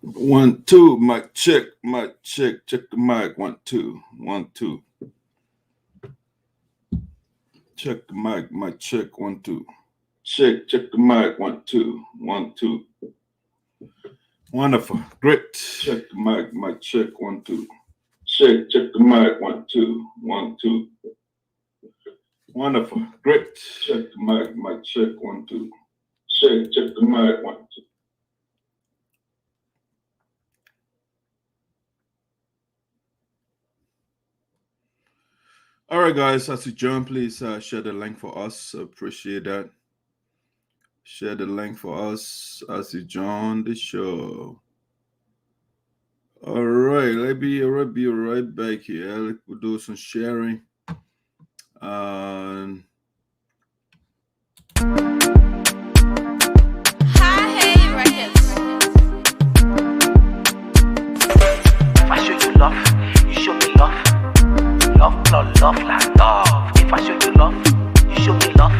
1, 2, mic check, check the mic. 1, 2, 1, 2. Check the mic check, 1, 2. Check the mic, 1, 2, 1, 2. Wonderful, great. Check the mic check, 1, 2. Check the mic, 1, 2, 1, 2. Wonderful, great. Check the mic check, 1, 2. Check the mic, 1, 2. All right, guys, as you join, please share the link for us. Appreciate that. Share the link for us as you join the show. All right, let me be right back here. Let's do some sharing. If I show you love, you show me love. Love like love. If I show you love, you show me love.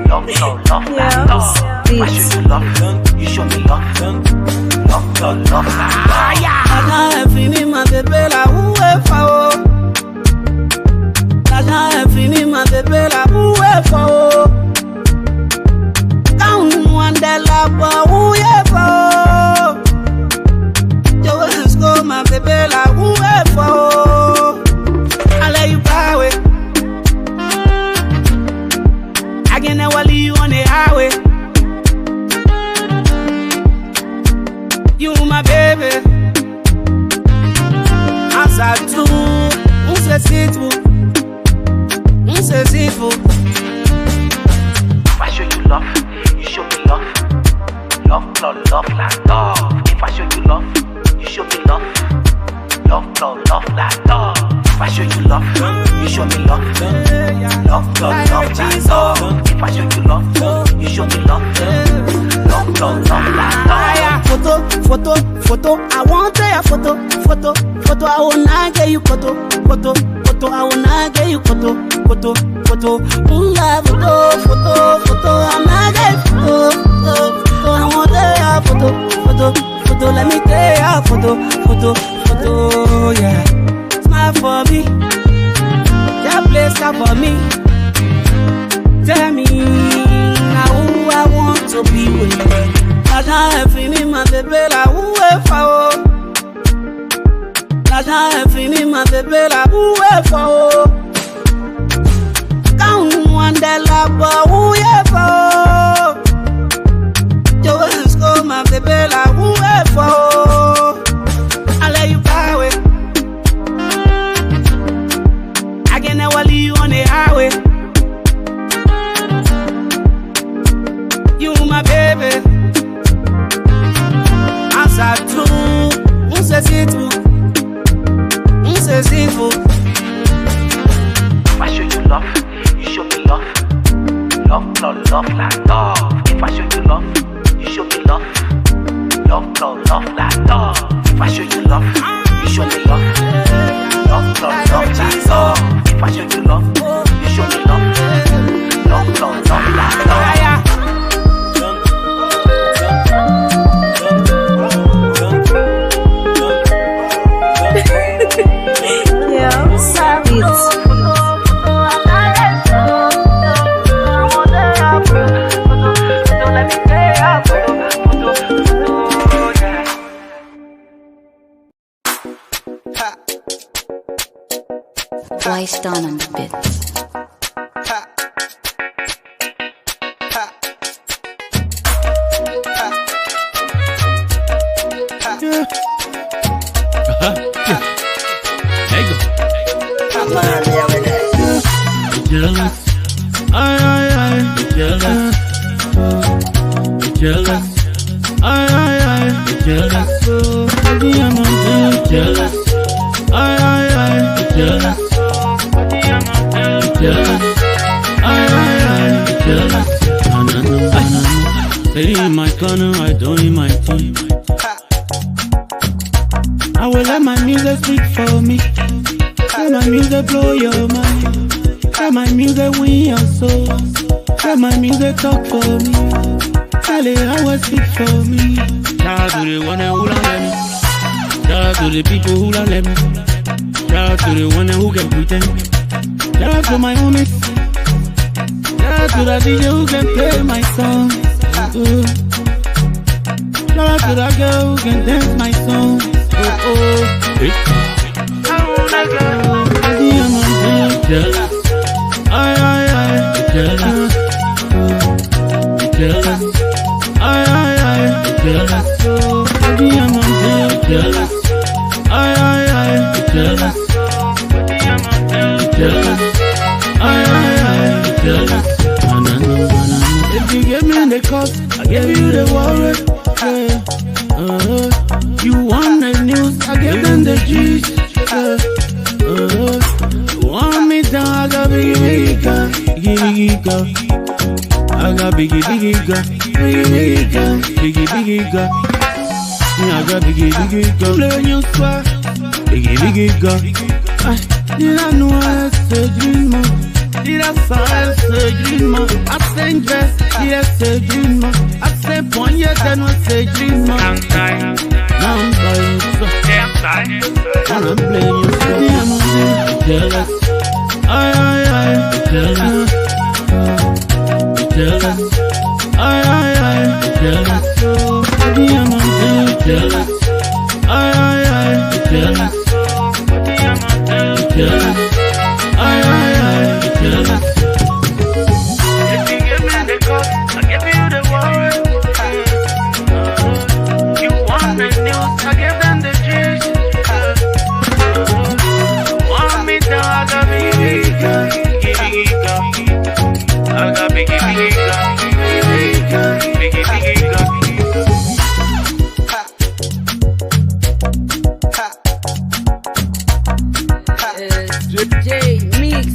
Love like love. If I show you love, you show me love. Love like love. T'as fini ma bébé la où est fao. T'as fini ma bébé la où est fao. Quand on a de la boue où est fao. Joyce ma bébé la où est fao. I let you power. I can never leave you on the highway. You my baby. As I do, If I show you love, you show me love. Love like love. If I show you love, you show me love. Love like love. If I show you love, you show me love. Love like love. If I show you love, you show me love. Love like love. Photo, I want a photo, I wanna get you photo, I wanna get you photo, MULLAR photo, I'm not get photo, I want a photo, let me take a photo, yeah, smile for me, that place up for me, tell me now who I want to be with. T'as fini ma bébé la où est fao. T'as fini ma bébé la où est fao. Quand on a de la boue où est fao. Joyce ma bébé la où est fao. I let you power. I can never leave you on the highway. You my baby. Ça tout, on sait tout. If I show you love, you show me love. Love like love. If I show you love, you show me love. Love like love. If I show you love, you show me love. Love like love. If I show you love, you show me love. Love like love. Wise down on the bit. Stay in my corner, I don't need my team. I will let my music speak for me. Let my music blow your mind. Let my music win your soul. Let my music talk for me. Charlie, I was speak for me. Shout out to the one who don't let me. Shout out to the people who don't let me. Shout out to the one who can pretend. Shout out to my homies. Shout out to the DJ who can play my song. Shout out to that girl who can dance my song. Hey. I wanna go. I'm jealous. Jealous. Jealous. Jealous. Baby, I'm jealous. Jealous. Jealous. Jealous. If you give me the cost, I give you the wallet. You want the news, I give them the juice. You want me down, I got biggie gun. I got biggie gun. Biggie gun. I got biggie gun. Play your swag. Biggie gun. Did I know I said a dream? Did I say a dream? I said dress. Did I say a dream? I said point yet then I say dream. Now I'm buying so. And I'm playing you so. I'm jealous. Jealous. Jealous. Jealous. Baby, I'm jealous. Jealous. Jealous. Jealous. If you give me the cost, I give you the warrant. You want the news, I give them the juice. Want me down, I got biggie gun. I got biggie gun. J Mix.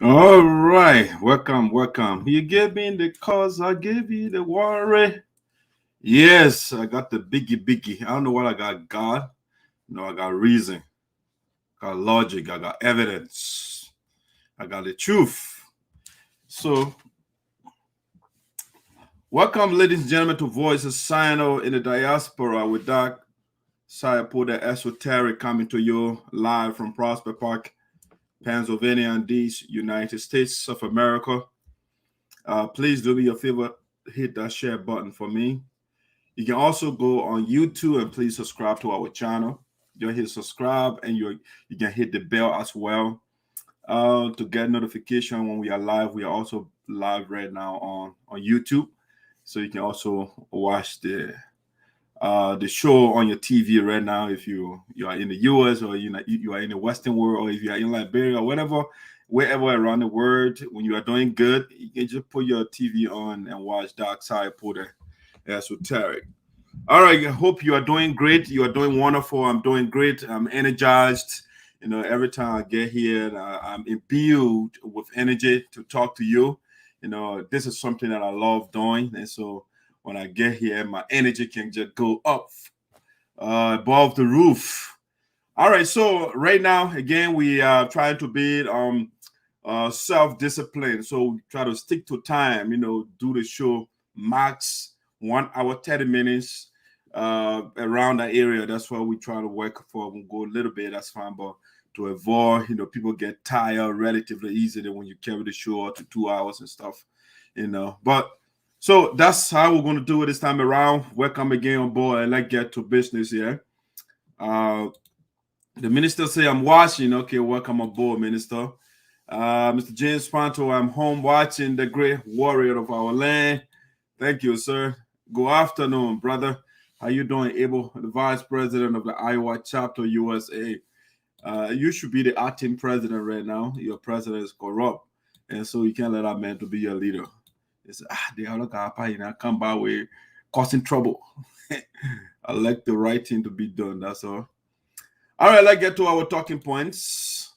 All right, welcome. You give me the cause, I give you the worry. Yes, I got the biggie. I don't know what I got. God, no, I got reason, I got logic, I got evidence, I got the truth. So, welcome, ladies and gentlemen, to Voices SINOE in the Diaspora with Doc SUPPOPRT Esoteric coming to you live from Prospect Park, Pennsylvania, and these United States of America. Please do me a favor, hit that share button for me. You can also go on YouTube and please subscribe to our channel. You hit subscribe and you can hit the bell as well to get notification when we are live. We are also live right now on YouTube, so you can also watch the show on your TV right now if you are in the US or you are in the Western world, or if you are in Liberia or whatever, wherever around the world. When you are doing good, you can just put your TV on and watch Dark SUPPOPRT Esoteric. All right, I hope you are doing great. You are doing wonderful. I'm doing great. I'm energized. You know, every time I get here, I'm imbued with energy to talk to you. You know, this is something that I love doing, and so when I get here, my energy can just go up above the roof. All right, so right now, again, we are trying to build self-discipline. So we try to stick to time, do the show max 1 hour, 30 minutes around that area. That's what we try to work for. We'll go a little bit, that's fine, but to avoid, people get tired relatively easily when you carry the show to 2 hours and stuff, But so that's how we're going to do it this time around. Welcome again on board, and let's get to business here. The minister say I'm watching. Okay, welcome aboard, Minister. Mr. James Pantoe, I'm home watching the great warrior of our land. Thank you, sir. Good afternoon, brother. How you doing, Abel, the Vice President of the Iowa Chapter USA? You should be the acting president right now. Your president is corrupt, and so you can't let that man to be your leader. It's they are looking come by way causing trouble. I like the right thing to be done. That's all. All right, let's get to our talking points.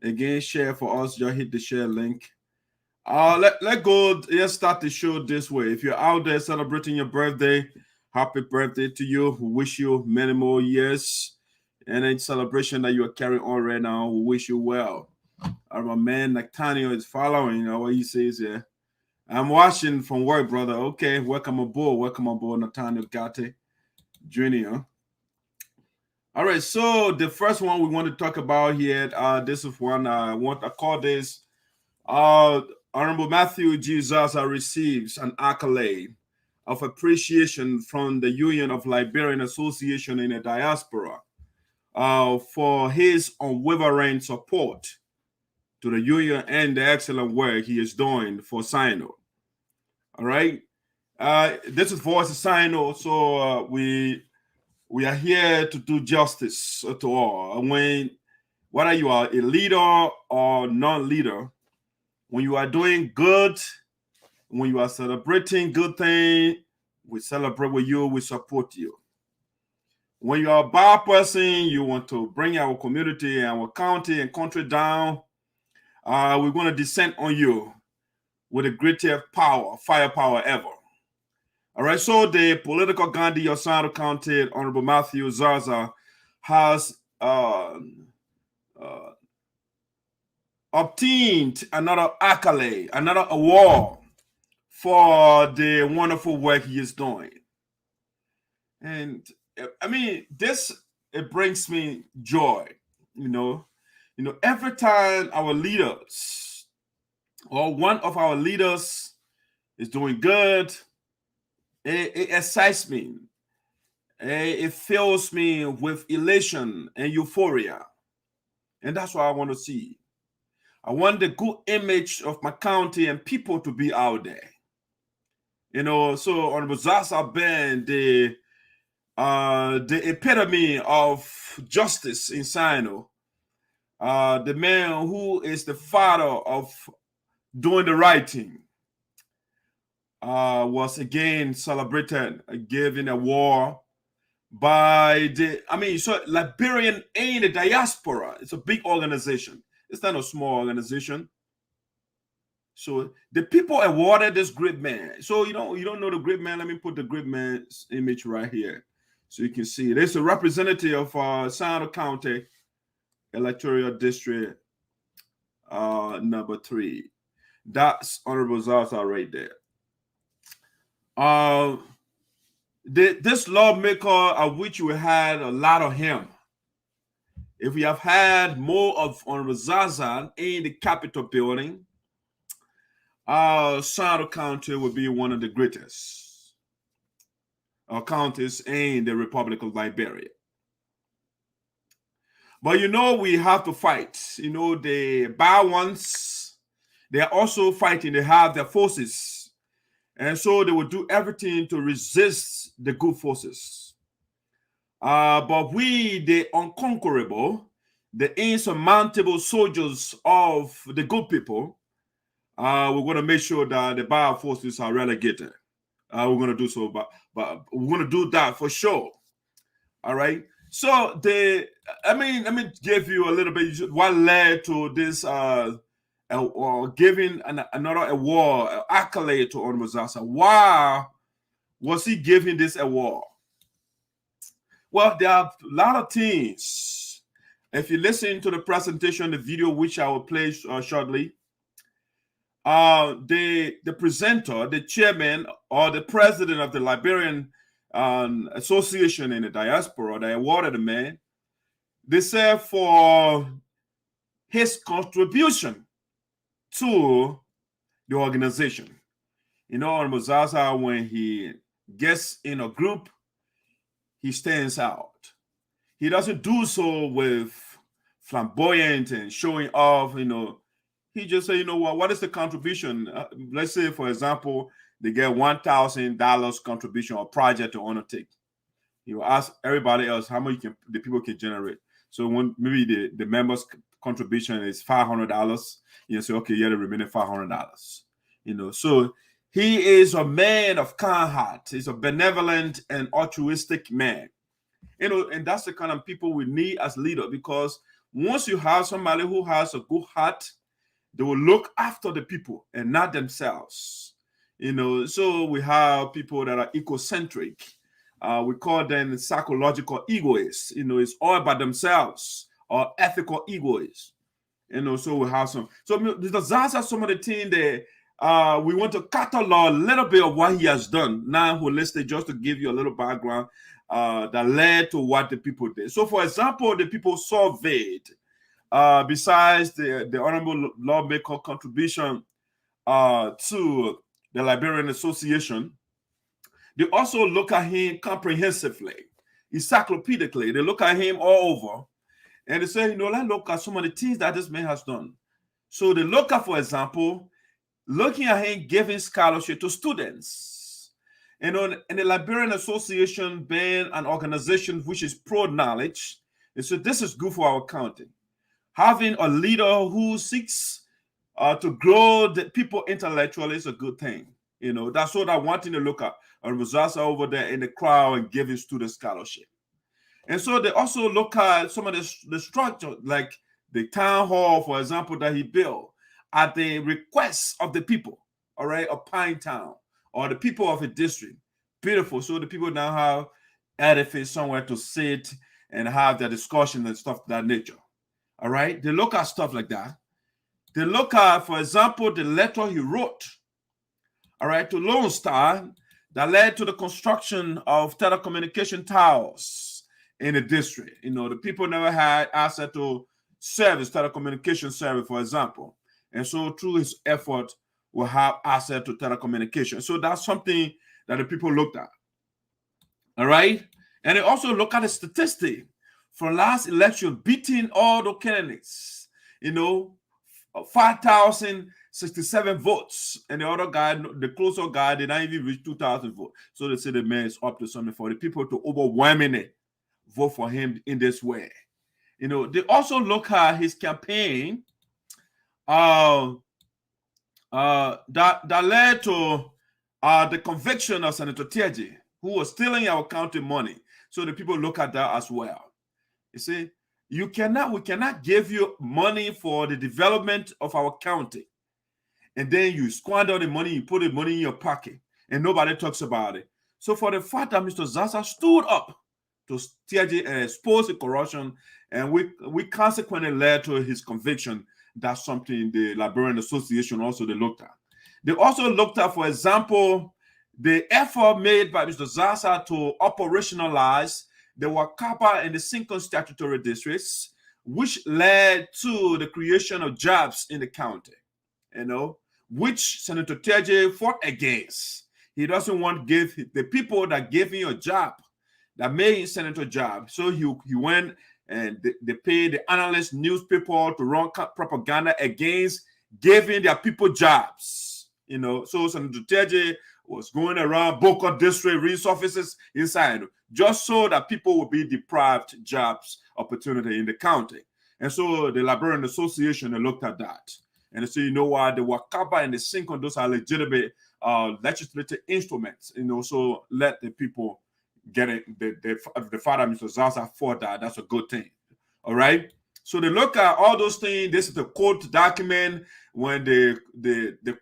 Again, share for us. Just hit the share link. Let's go. Let's start the show this way. If you're out there celebrating your birthday, Happy birthday to you. We wish you many more years. And in celebration that you are carrying on right now, we wish you well. My man Nathaniel is following, what he says here. I'm watching from work, brother. Okay, welcome aboard. Welcome aboard, Nathaniel Gate Jr. All right, so the first one we want to talk about here, this is one I call this Honorable Matthew G. Zarzar receives an accolade of appreciation from the Union of Liberian Association in the Diaspora for his unwavering support to the union and the excellent work he is doing for SINOE. All right. This is Voice of SINOE, so we are here to do justice to all. Whether you are a leader or non-leader, when you are doing good, when you are celebrating good things, we celebrate with you, we support you. When you are a bad person, you want to bring our community, our county and country down, we're going to descend on you with the greatest firepower ever. All right, so the political Gandhi of SINOE County, Honorable Matthew Zarzar, has obtained another accolade, another award for the wonderful work he is doing. And I mean, it brings me joy, every time our leaders or one of our leaders is doing good, it excites me. It fills me with elation and euphoria. And that's what I want to see. I want the good image of my county and people to be out there. So Honorable Zarzar been the epitome of justice in SINOE. The man who is the father of doing the right thing, was again celebrated, given a award by Liberian in the diaspora. It's a big organization. It's not a small organization. So the people awarded this great man. So you don't know the great man. Let me put the great man's image right here so you can see. There's a representative of SINOE County Electoral District number 3. That's Honorable Zarzar right there. This lawmaker, of which we had a lot of him. If we have had more of Honorable Zarzar in the Capitol building, SINOE County would be one of the greatest counties in the Republic of Liberia. But we have to fight. The bad ones, they are also fighting. They have their forces. And so they will do everything to resist the good forces. But we, the unconquerable, the insurmountable soldiers of the good people, we're going to make sure that the bad forces are relegated. We're going to do so, but we're going to do that for sure. All right. So let me give you a little bit what led to this giving another award, accolade to Honorable Zarzar. Why was he giving this award? Well, there are a lot of things. If you listen to the presentation, the video, which I will play shortly, the presenter, the chairman, or the president of the Liberian Association in the Diaspora, they awarded the man, they said for his contribution to the organization. Honorable Zarzar, when he gets in a group, he stands out. He doesn't do so with flamboyant and showing off, He just say, what is the contribution? Let's say, for example, they get $1,000 contribution or project to undertake. He will ask everybody else how much the people can generate. So when maybe the members' contribution is $500, say, okay, yeah, the remaining $500. So he is a man of kind heart. He's a benevolent and altruistic man. And that's the kind of people we need as leaders, because once you have somebody who has a good heart, they will look after the people and not themselves. So we have people that are ecocentric. We call them psychological egoists. It's all about themselves, or ethical egoists. So we have some. So those are some of the things that we want to catalog a little bit of what he has done. Now, holistic, just to give you a little background that led to what the people did. So, for example, the people surveyed, besides the honorable lawmaker contribution to the Liberian Association, they also look at him comprehensively, encyclopedically. They look at him all over. And they say, let's look at some of the things that this man has done. So they look at, for example, looking at him giving scholarship to students. And the Liberian Association being an organization which is pro-knowledge, they said this is good for our county. Having a leader who seeks to grow the people intellectually is a good thing. That's what I want to look at. And Zarzar over there in the crowd and giving students scholarship. And so they also look at some of the structure, like the town hall, for example, that he built at the request of the people, all right, of Pine Town, or the people of a district. Beautiful. So the people now have edifice somewhere to sit and have their discussion and stuff of that nature. All right. They look at stuff like that. They look at, for example, the letter he wrote, all right, to Lone Star that led to the construction of telecommunication towers in the district. The people never had access to service, telecommunication service, for example. And so through his effort, we'll have access to telecommunication. So that's something that the people looked at. All right. And they also look at the statistic for last election, beating all the candidates, 5,067 votes. And the other guy, the closer guy, did not even reach 2,000 votes. So they say the man is up to something for the people to overwhelmingly vote for him in this way. They also look at his campaign that led to the conviction of Senator Tiaji, who was stealing our county money. So the people look at that as well. You see, we cannot give you money for the development of our county, and then you squander the money, you put the money in your pocket, and nobody talks about it. So for the fact that Mr. Zarzar stood up to Tiaji and expose the corruption, and we consequently led to his conviction, that's something the Liberian Association also they looked at. They also looked at, for example, the effort made by Mr. Zarzar to operationalize the Wakapa and the Sinkon statutory districts, which led to the creation of jobs in the county, which Senator Tiaji fought against. He doesn't want to give the people that gave him a job, that made him senator job. So he went and they paid the analyst newspaper to run propaganda against giving their people jobs. So Senator Tiaji was going around Boko district resources inside, just so that people would be deprived jobs opportunity in the county. And so the Liberian Association, they looked at that. And they said, the Wakaba and the Sinkon, those are legitimate legislative instruments, so let the people get it. The father, Mr. Zarzar, fought that. That's a good thing. All right. So they look at all those things. This is the court document when the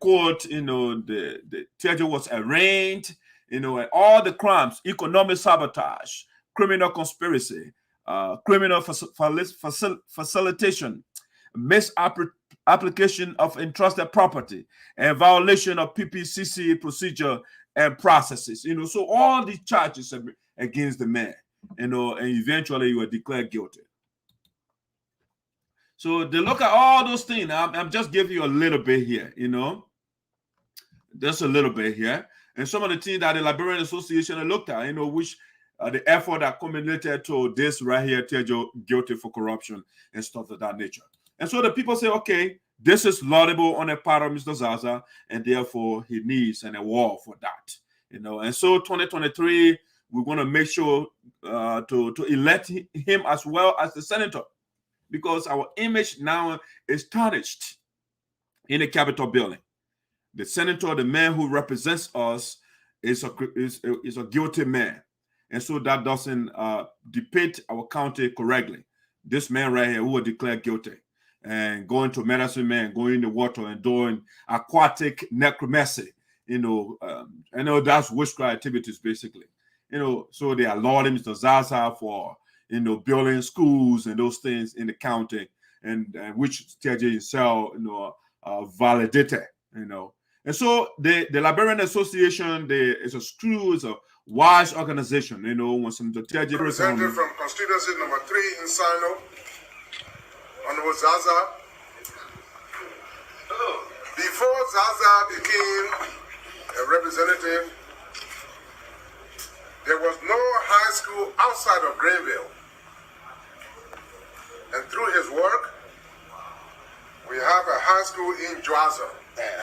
court, the Tiaji was arraigned, and all the crimes, economic sabotage, criminal conspiracy, criminal facilitation, misapplication of entrusted property, and violation of PPCC procedure and processes. So all these charges against the man, and eventually you were declared guilty. So they look at all those things. I'm just giving you a little bit here, just a little bit here. And some of the things that the Liberian Association looked at, which the effort that culminated to this right here, guilty for corruption and stuff of that nature. And so the people say, okay, this is laudable on the part of Mr. Zarzar, and therefore he needs an award for that. And so 2023, we're going to make sure to elect him as well as the senator, because our image now is tarnished in the Capitol building. The senator, the man who represents us, is a guilty man. And so that doesn't depict our county correctly. This man right here who was declared guilty and going to medicine man, going in the water and doing aquatic necromancy, I know that's witchcraft activities basically. so they allowed Mr. Zarzar for, building schools and those things in the county, and which TJ himself, validated, And so the Liberian Association, it's a wise organization, when some TJ representative from constituency number 3 in SINOE, Honorable Zarzar. Before Zarzar became a representative, there was no high school outside of Greenville. And through his work, we have a high school in Zarzar.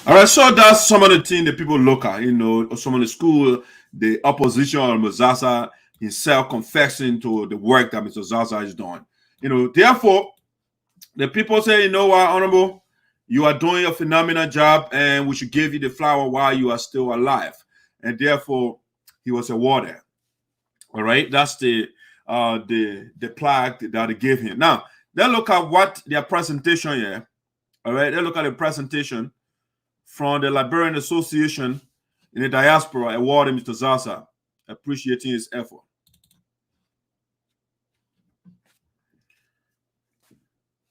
All right, so that's some of the things that people look at, some of the school, the opposition of Mr. Zarzar himself confessing to the work that Mr. Zarzar is doing. Therefore, the people say, what, Honorable, you are doing a phenomenal job and we should give you the flower while you are still alive. And therefore, he was awarded. All right, that's the plaque that they gave him. Now, let's look at what their presentation here. All right, let's look at the presentation from the Liberian Association in the diaspora awarding Mr. Zarzar, appreciating his effort.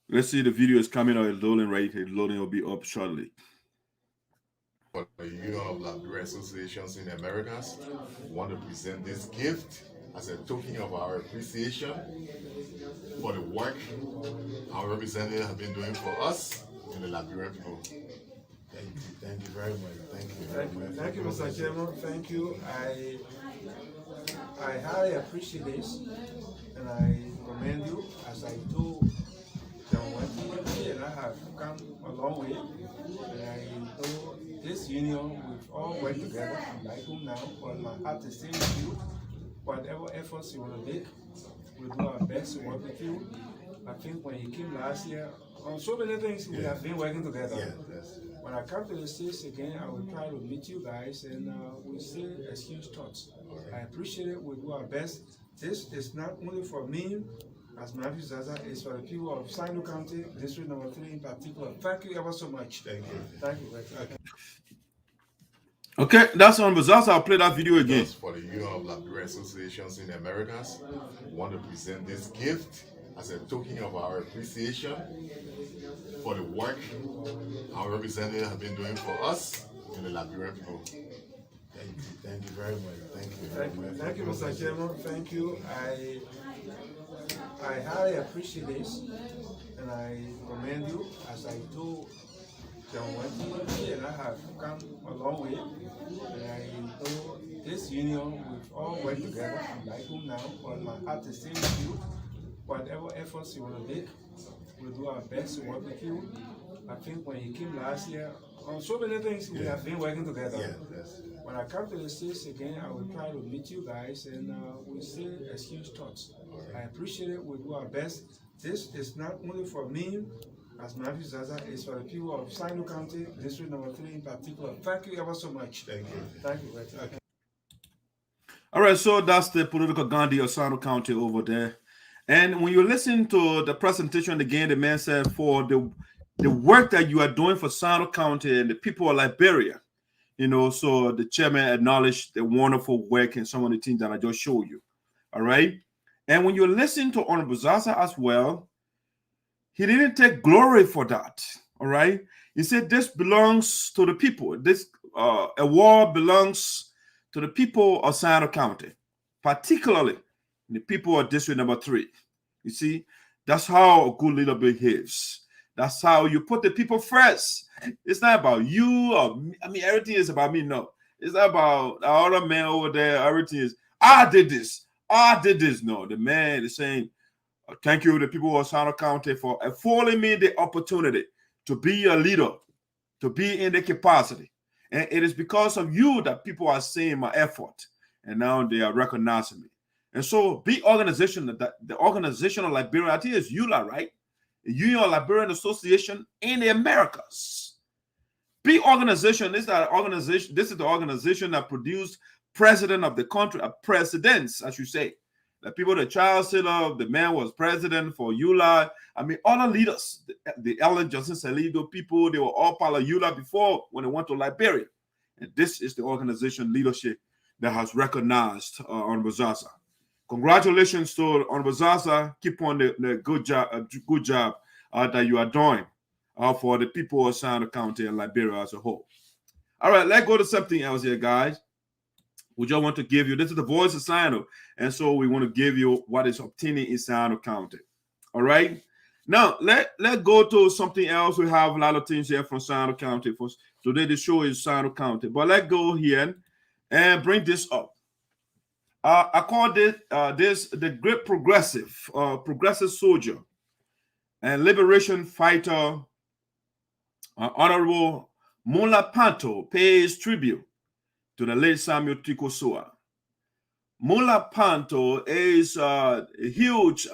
Let's see, the video is coming out, it's loading right here. Loading will be up shortly. For the Union of Liberian Associations in the Americas, we want to present this gift as a token of our appreciation for the work our representatives have been doing for us in the Liberian people. Thank you very much. Thank you, Mr. Chairman. Thank you. I highly appreciate this, and I commend you as I do. And I have come a long way, and I know this union, we've all worked together. I'm like home now, but my heart is still with you. Whatever efforts you want to make, we'll do our best to work with you. I think when you came last year, on so many things, we have been working together. When I come to the States again, I will try to meet you guys, and we'll still exchange thoughts. I appreciate it. We'll do our best. This is not only for me, as Matthew Zarzar, is for the people of SINOE County, District Number 3 in particular. Thank you ever so much. Thank you. Thank you. Okay, that's on Zarzar. I'll play that video again. For the Union of Liberian Associations in the Americas, we want to present this gift as a token of our appreciation for the work our representatives have been doing for us in the Liberian people. Thank you very much. Thank you, Mr. Chairman. Thank you. I highly appreciate this, and I commend you as I do. And I have come a long way, and I know this union, we've all worked together. I'm like home now, but my heart is still with you. Whatever efforts you want to make, we'll do our best to work with you. I think when you came last year, on so many things, we have been working together. When I come to the States again, I will try to meet you guys, and we'll still exchange thoughts. I appreciate it. We'll do our best. This is not only for me, as Matthew Zarzar, it's for the people of SINOE County, District Number 3 in particular. Thank you ever so much. Thank you. All right, so that's the political Gandhi of SINOE County over there. And when you listen to the presentation again, the man said, for the work that you are doing for SINOE County and the people of Liberia, so the chairman acknowledged the wonderful work and some of the things that I just showed you. All right. And when you listen to Honorable Zarzar as well, he didn't take glory for that. All right. He said this belongs to the people. This award belongs to the people of SINOE County, particularly the people of District Number 3. You see, that's how a good leader behaves. That's how you put the people first. It's not about you or me. I mean, everything is about me. No, it's not about the other man over there. Everything is, I did this. I did this. No, the man is saying, thank you to the people of SINOE County for affording me the opportunity to be a leader, to be in the capacity. And it is because of you that people are seeing my effort. And now they are recognizing me. And so be organization, the organization of Liberia, I think it's ULA, right? The Union of Liberian Association in the Americas. Be organization. This is the organization that produced president of the country, presidents, I should say. The people that Charles Taylor, the man was president for ULA. I mean, all the leaders, the Ellen Johnson Salido people, they were all part of ULA before when they went to Liberia. And this is the organization leadership that has recognized Honorable Zarzar. Congratulations to Honorable Zarzar. Keep on the good job that you are doing for the people of SINOE County and Liberia as a whole. All right, let's go to something else here, guys. We just want to give you, this is the voice of SINOE, and so we want to give you what is obtaining in SINOE County. All right. Now, let's go to something else. We have a lot of things here from SINOE County. For today, the show is SINOE County. But let's go here and bring this up. I call this the great progressive soldier and liberation fighter, Honorable MULLAR PANTOE pays tribute to the late Samuel TICO SUAH. MULLAR PANTOE is a huge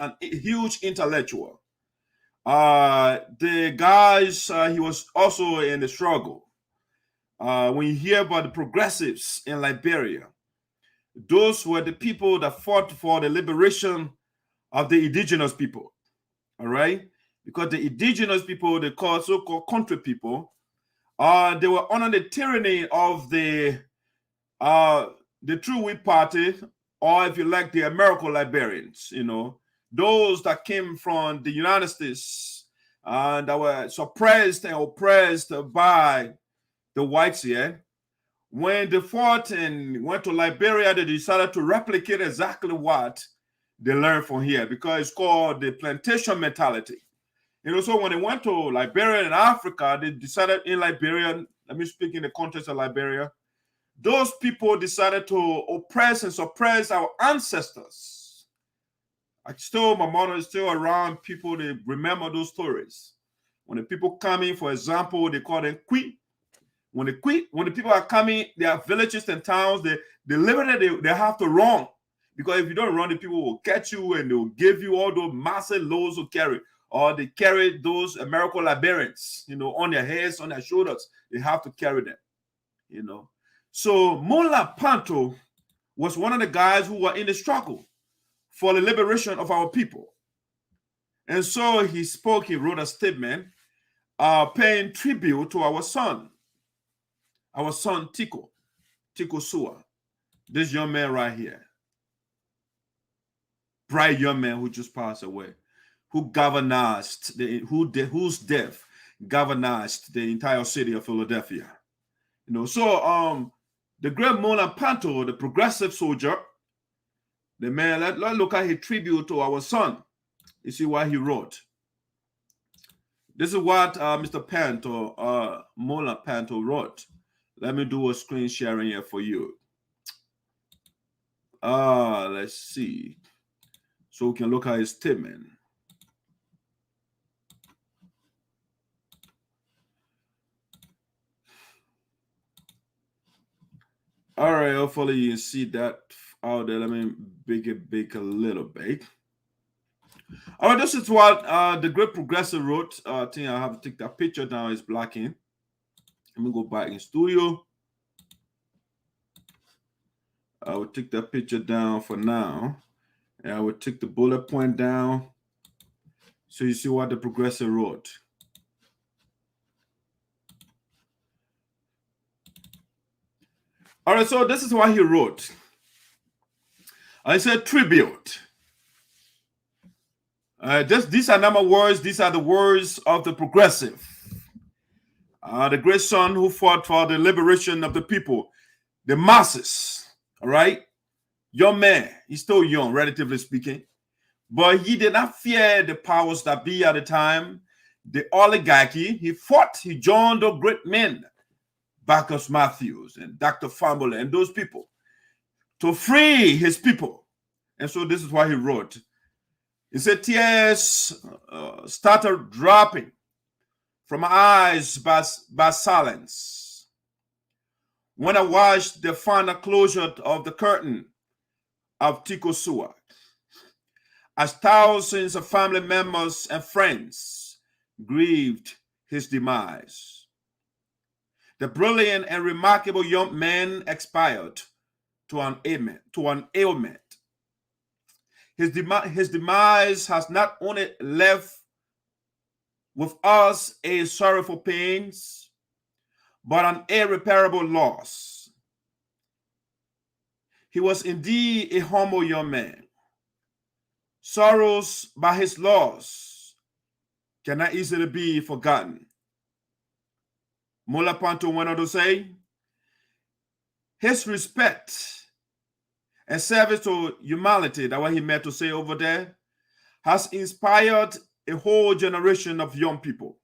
intellectual. The guys, he was also in the struggle. When you hear about the progressives in Liberia, those were the people that fought for the liberation of the indigenous people. All right? Because the indigenous people, they call so-called country people, they were under the tyranny of the True Wheat Party, or if you like, the American Liberians, you know, those that came from the United States that were suppressed and oppressed by the whites here. When they fought and went to Liberia, they decided to replicate exactly what they learned from here, because it's called the plantation mentality. You know, so when they went to Liberia and Africa, they decided in Liberia, let me speak in the context of Liberia, those people decided to oppress and suppress our ancestors. My mother is still around. People, they remember those stories. When the people come in, for example, they call them quit. When the people are coming, their villages and towns, they literally they have to run. Because if you don't run, the people will catch you and they will give you all those massive loads to carry. Or they carry those American Liberians, you know, on their heads, on their shoulders. They have to carry them, you know. So MULLAR PANTOE was one of the guys who were in the struggle for the liberation of our people. And so he wrote a statement paying tribute to our son TICO SUAH, this young man right here. Bright young man who just passed away, who galvanized, whose death galvanized the entire city of Philadelphia. You know, so the great MULLAR PANTOE, the progressive soldier, the man, let's look at his tribute to our son. You see what he wrote. This is what Mr. PANTOE, MULLAR PANTOE wrote. Let me do a screen sharing here for you. Let's see. So we can look at his statement. All right, hopefully you can see that out there. Let me make it big a little bit. All right, this is what the great progressive wrote. I think I have to take that picture down. It's blacking. Let me go back in studio. I will take that picture down for now. And I will take the bullet point down so you see what the progressive wrote. All right, so this is what he wrote. I said tribute. These are number words. These are the words of the progressive. The great son who fought for the liberation of the people, the masses. All right? Young man. He's still young, relatively speaking. But he did not fear the powers that be at the time, the oligarchy. He fought. He joined the great men, Bacchus Matthews and Dr. KAMBLEH and those people, to free his people. And so this is what he wrote. He said, tears started dropping from my eyes by silence when I watched the final closure of the curtain of TICO SUAH, as thousands of family members and friends grieved his demise. The brilliant and remarkable young man expired to an ailment. His demise has not only left with us a sorrowful pains, but an irreparable loss. He was indeed a humble young man. Sorrows by his loss cannot easily be forgotten. Mullah Pantoe went on to say, his respect and service to humanity, that's what he meant to say over there, has inspired a whole generation of young people.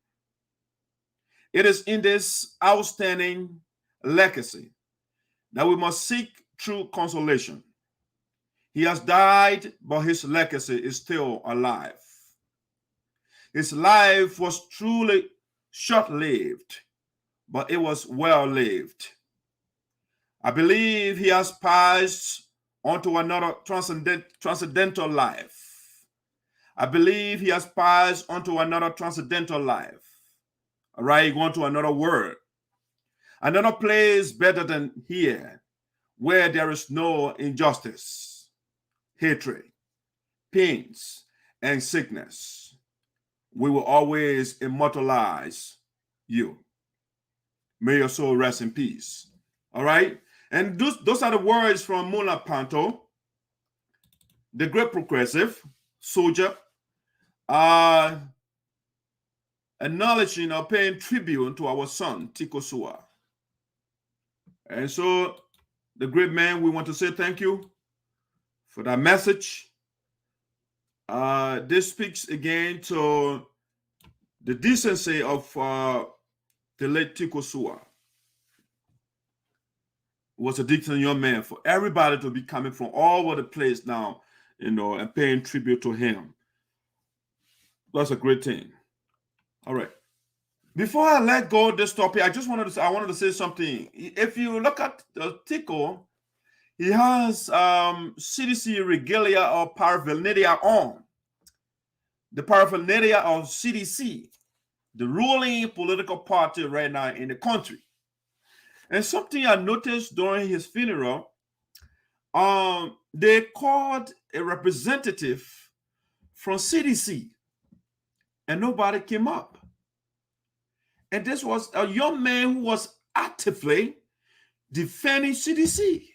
It is in this outstanding legacy that we must seek true consolation. He has died, but his legacy is still alive. His life was truly short-lived, but it was well-lived. I believe he has passed onto another transcendental life. I believe he has passed onto another transcendental life. All right, going to another world. Another place better than here, where there is no injustice, hatred, pains, and sickness. We will always immortalize you. May your soul rest in peace. All right? And those are the words from Mullah Pantoe, the great progressive soldier, acknowledging or paying tribute to our son, TICO SUAH. And so, the great man, we want to say thank you for that message. This speaks again to the decency of the late TICO SUAH. Was a decent young man, for everybody to be coming from all over the place now, you know, and paying tribute to him. That's a great thing. All right. Before I let go of this topic, I wanted to say something. If you look at the TICO, he has CDC regalia or paraphernalia on. The paraphernalia of CDC, the ruling political party right now in the country. And something I noticed during his funeral, they called a representative from CDC, and nobody came up. And this was a young man who was actively defending CDC.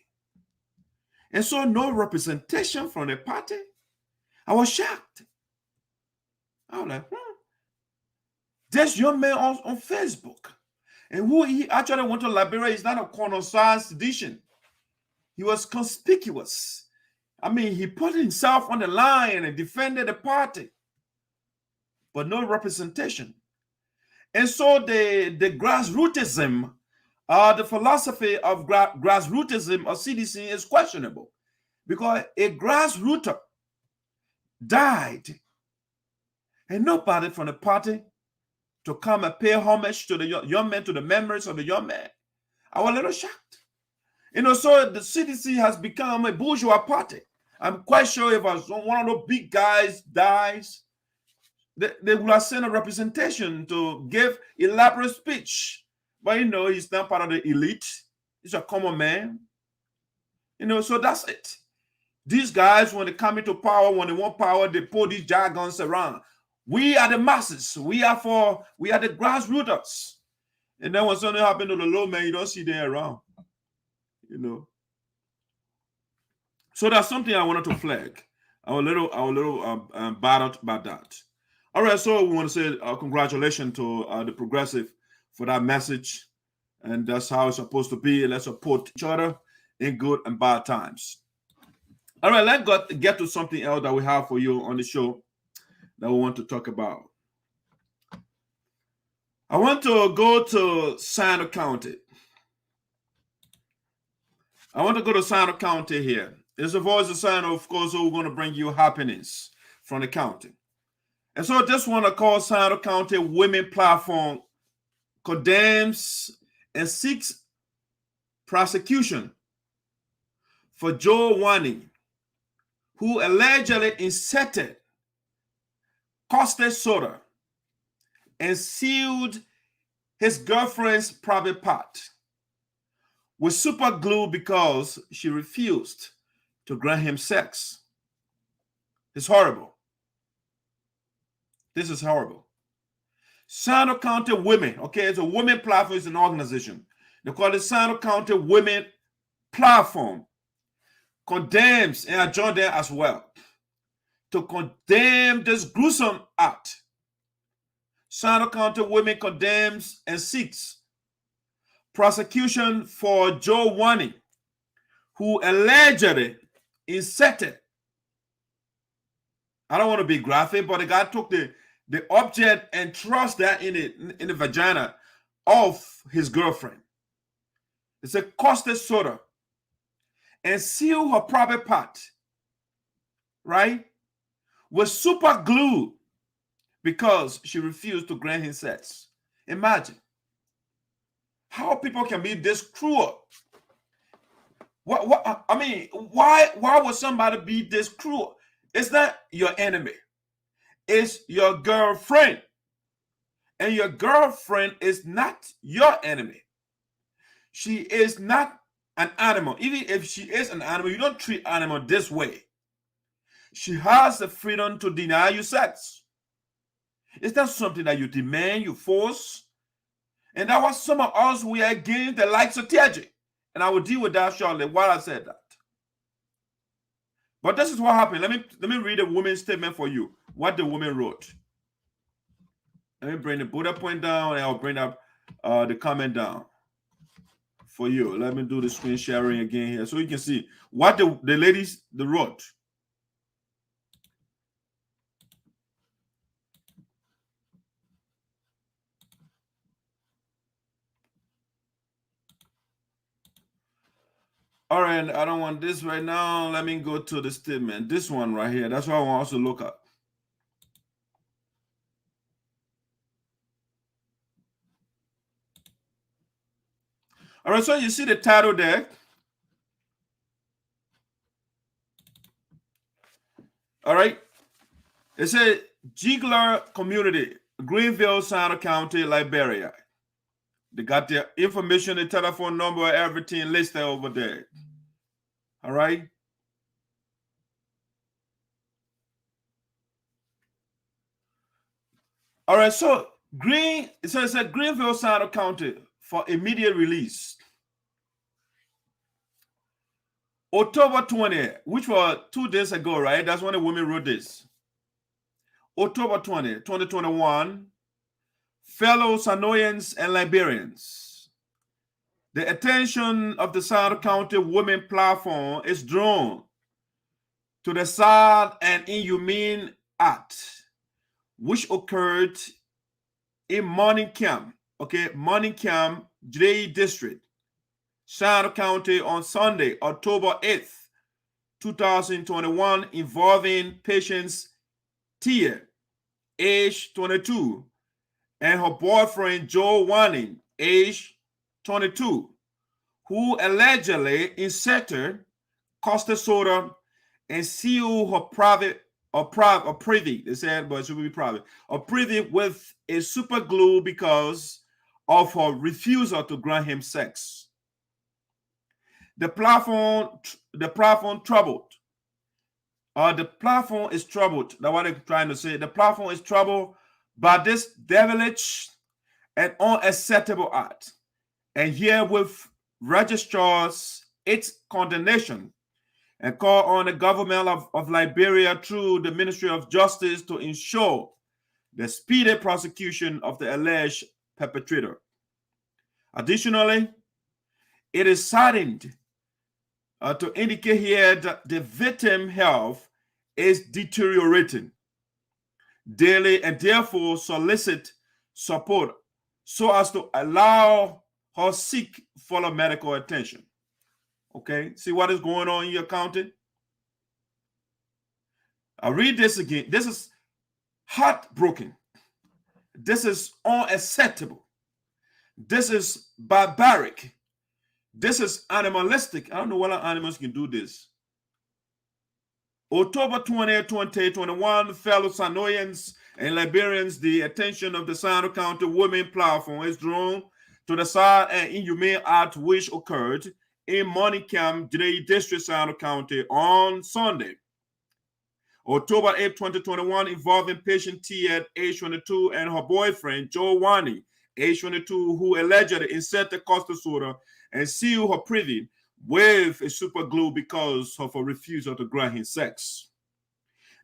And so no representation from the party. I was shocked. I was like, This young man on Facebook. And who he actually went to Liberia is not a corner sedition. He was conspicuous. I mean, he put himself on the line and defended the party, but no representation. And so the grassrootism, the philosophy of grassrootism or CDC is questionable, because a grassrooter died and nobody from the party to come and pay homage to the young man, to the memories of the young man. I was a little shocked. You know, so the CDC has become a bourgeois party. I'm quite sure if one of those big guys dies, they will send a representation to give elaborate speech. But, you know, he's not part of the elite. He's a common man. You know, so that's it. These guys, when they come into power, when they want power, they pull these jargons around. We are the masses. We are the grassrooters. And then when something happens to the low man, you don't see them around. You know. So that's something I wanted to flag. I was a little bothered by that. All right, so we want to say congratulations to the progressive for that message. And that's how it's supposed to be. Let's support each other in good and bad times. All right, let's get to something else that we have for you on the show that we want to talk about. I want to go to SINOE County. I want to go to SINOE County here. It's the voice of SINOE, of course, who are going to bring you happiness from the county. And so I just want to call SINOE County Women Platform condemns and seeks prosecution for Joe WONNIE, who allegedly inserted caustic soda and sealed his girlfriend's private part with super glue because she refused to grant him sex. It's horrible. This is horrible. SINOE County Women, okay, it's a women platform, it's an organization. They call it SINOE County Women Platform, condemns, and I join them as well, to condemn this gruesome act. SINOE County Women condemns and seeks prosecution for WONNIE, who allegedly inserted, I don't want to be graphic, but the guy took the object and thrust that in the vagina of his girlfriend. It's a caustic soda, and sealed her private part, right, with super glue because she refused to grant him sex. Imagine how people can be this cruel. I mean, why would somebody be this cruel? It's not your enemy. It's your girlfriend. And your girlfriend is not your enemy. She is not an animal. Even if she is an animal, you don't treat animal this way. She has the freedom to deny you sex. It's not something that you demand, you force. And that was some of us, we are against the likes of TRG. And I will deal with that shortly while I said that. But this is what happened. Let me read the woman's statement for you, what the woman wrote. Let me bring the bullet point down, and I'll bring up the comment down for you. Let me do the screen sharing again here so you can see what the ladies wrote. All right, I don't want this right now. Let me go to the statement. This one right here. That's what I want us to look at. All right, so you see the title there. All right. It says Ziegler Community, Greenville, SINOE County, Liberia. They got their information, the telephone number, everything listed over there. All right. All right, so it says Greenville, SINOE County for immediate release. October 20th, which was 2 days ago, right? That's when the woman wrote this. October 20th, 2021, fellow SINOEans and Liberians, the attention of the SINOE County Women Platform is drawn to the sad and inhumane act which occurred in Morning Camp, J District, SINOE County on Sunday, October 8th, 2021, involving patients Tia, age 22, and her boyfriend WONNIE, age 22, who allegedly inserted caustic soda and sealed her privy, they said, but it should be private, or privy with a super glue because of her refusal to grant him sex. The platform troubled. The platform is troubled. That's what they're trying to say. The platform is troubled by this devilish and unacceptable act, and herewith registers its condemnation and call on the government of Liberia through the Ministry of Justice to ensure the speedy prosecution of the alleged perpetrator. Additionally, it is saddened to indicate here that the victim's health is deteriorating daily and therefore solicit support so as to allow her seek fuller medical attention. Okay, see what is going on in your county? I'll read this again. This is heartbroken. This is unacceptable. This is barbaric. This is animalistic. I don't know what animals can do this. October 20th, 2021, fellow SINOEans and Liberians, the attention of the SINOE County Women Platform is drawn to the sad and inhumane act which occurred in Morning Camp, J District, SINOE County on Sunday, October 8, 2021, involving patient Tia, age 22, and her boyfriend, WONNIE, age 22, who allegedly inserted caustic soda and sealed her privy with a super glue because of a refusal to grant him sex.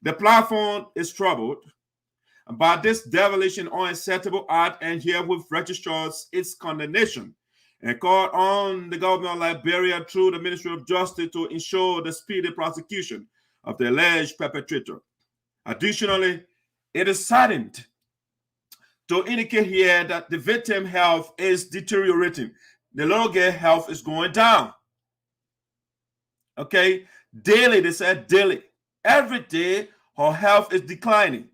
The platform is troubled by this devilish and unacceptable act, and herewith registers its condemnation and called on the government of Liberia through the Ministry of Justice to ensure the speedy prosecution of the alleged perpetrator. Additionally, it is saddened to indicate here that the victim's health is deteriorating. The little girl's health is going down. Okay, daily, they said daily. Every day, her health is declining.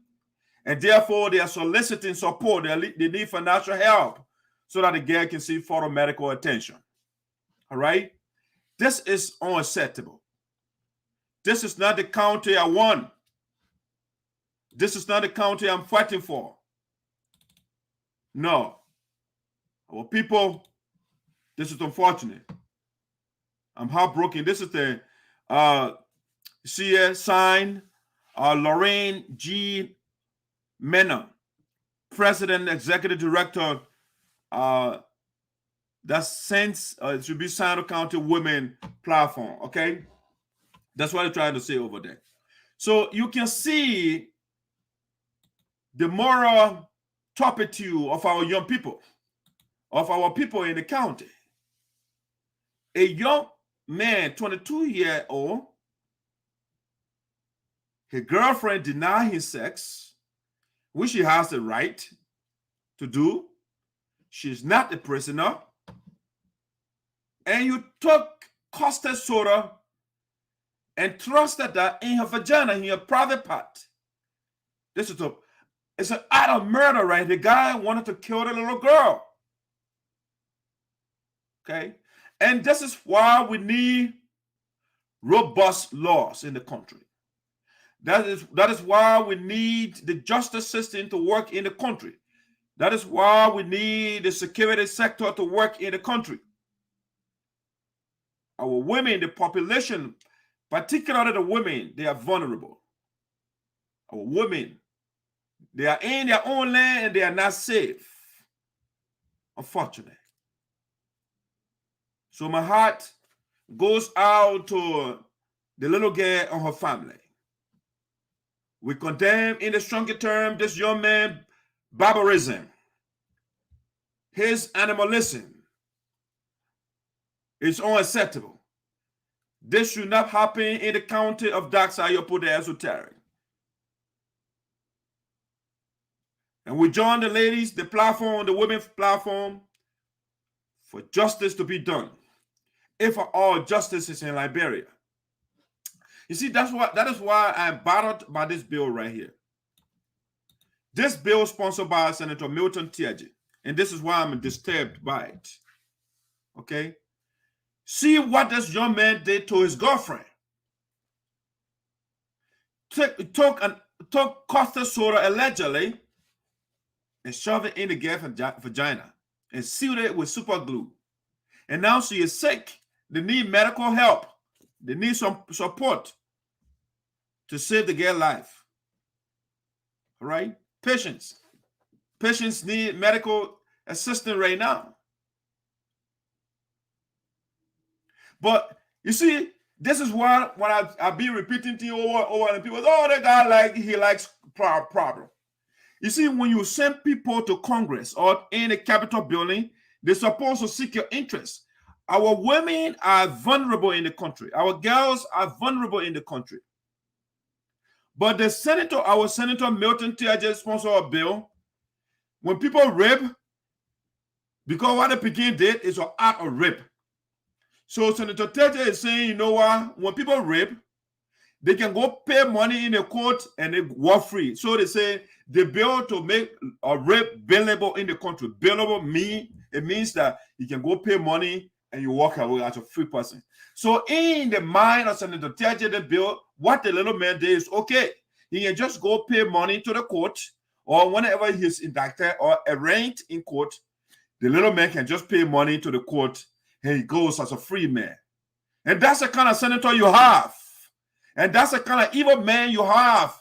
And therefore, they are soliciting support. They need financial help so that the girl can see further medical attention. All right? This is unacceptable. This is not the country I want. This is not the country I'm fighting for. No. Our people, this is unfortunate. I'm heartbroken. This is the signed Lorraine G. Mena, President, Executive Director, that since it should be SINOE County Women Platform, okay? That's what I'm trying to say over there. So you can see the moral turpitude of our young people, of our people in the county. A young man, 22-year-old, his girlfriend denied his sex, which she has the right to do. She's not a prisoner. And you took caustic soda and thrusted that in her vagina, in her private part. This is it's an act of murder, right? The guy wanted to kill the little girl. Okay? And this is why we need robust laws in the country. That is why we need the justice system to work in the country. That is why we need the security sector to work in the country. Our women, the population, particularly the women, they are vulnerable. Our women, they are in their own land and they are not safe. Unfortunately. So my heart goes out to the little girl and her family. We condemn in the strongest term this young man barbarism, his animalism. It's unacceptable. This should not happen in the county of Zarzar, the esoteric. And we join the ladies, the platform, the women's platform, for justice to be done. If for all justice is in Liberia. You see, that is why I'm bothered by this bill right here. This bill is sponsored by Senator Milton Tiaji, and this is why I'm disturbed by it. Okay? See what this young man did to his girlfriend. Took caustic soda allegedly and shoved it in the girl's vagina and sealed it with super glue. And now she is sick. They need medical help. They need some support to save the girl's life. All right? Patients. Patients need medical assistance right now. But you see, this is what I've been repeating to you over and people, oh, that guy he likes problem. You see, when you send people to Congress or in a Capitol building, they're supposed to seek your interest. Our women are vulnerable in the country. Our girls are vulnerable in the country. But the senator, our Senator Milton Tiaji sponsored a bill. When people rape, because what the Pekin did is an act of rape. So Senator Tiaji is saying, you know what? When people rape, they can go pay money in a court and they walk free. So they say the bill to make a rape bailable in the country. Bailable means that you can go pay money and you walk away as a free person. So in the mind of Senator Tiaji, the bill, what the little man did is okay. He can just go pay money to the court, or whenever he's indicted or arraigned in court, the little man can just pay money to the court and he goes as a free man. And that's the kind of senator you have. And that's the kind of evil man you have.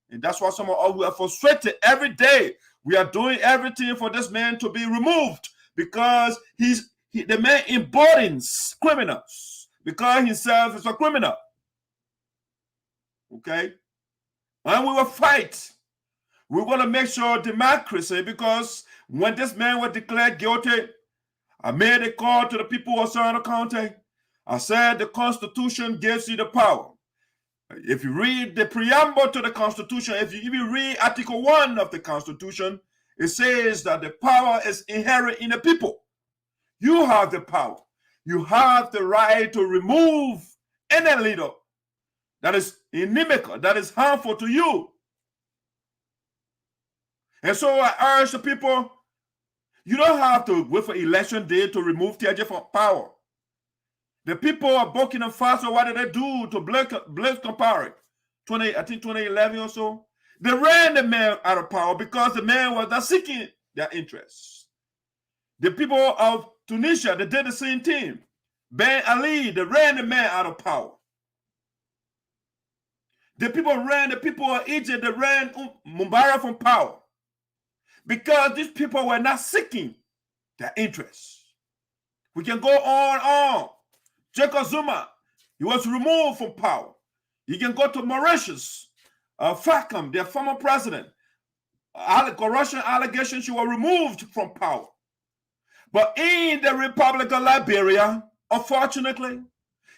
And that's why some of us, we are frustrated every day. We are doing everything for this man to be removed because the man embodies criminals. because himself is a criminal. Okay? And we will fight. We're going to make sure democracy, because when this man was declared guilty, I made a call to the people of Zarzar County. I said the Constitution gives you the power. If you read the preamble to the Constitution, if you even read Article 1 of the Constitution, it says that the power is inherent in the people. You have the power. You have the right to remove any leader that is inimical, that is harmful to you. And so I urge the people, you don't have to wait for election day to remove TJ from power. The people of Burkina Faso, what did they do to Blaise Compaoré? I think 2011 or so. They ran the man out of power because the man was not seeking their interests. The people of Tunisia, they did the same thing. Ben Ali, they ran the man out of power. The people of Egypt, they ran Mubarak from power because these people were not seeking their interests. We can go on. Jacob Zuma, he was removed from power. You can go to Mauritius, Fakham, their former president. Corruption allegations, she was removed from power. But in the Republic of Liberia, unfortunately,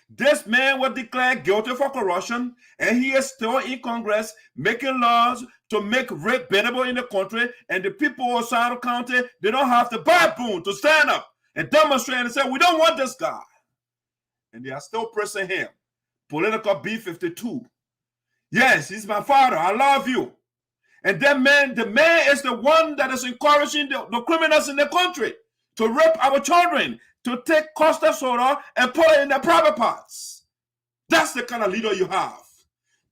this man was declared guilty for corruption, and he is still in Congress making laws to make rape bannable in the country, and the people of Zarzar County, they don't have the backbone to stand up and demonstrate and say, we don't want this guy. And they are still pressing him. Political B-52. Yes, he's my father. I love you. And that man, the man is the one that is encouraging the criminals in the country to rape our children, to take caustic soda and put it in their private parts. That's the kind of leader you have.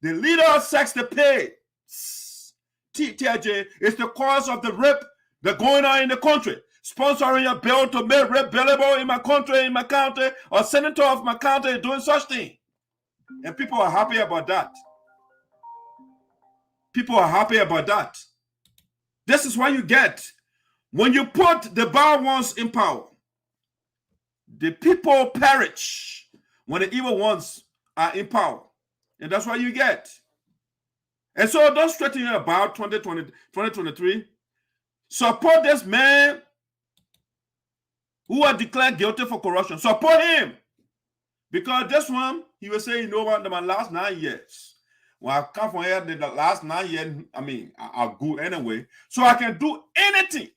The leader of sex the pay. TJ is the cause of the rape that's going on in the country. Sponsoring a bill to make rape billable in my country, in my county, or senator of my county doing such thing. And people are happy about that. People are happy about that. This is what you get when you put the bad ones in power. The people perish when the evil ones are in power. And that's what you get. And so don't straighten about 2023. Support this man who are declared guilty for corruption. Support him. Because this one, he will say, you know what, my last 9 years. When I come from here, the last 9 years, I mean, are good anyway. So I can do anything.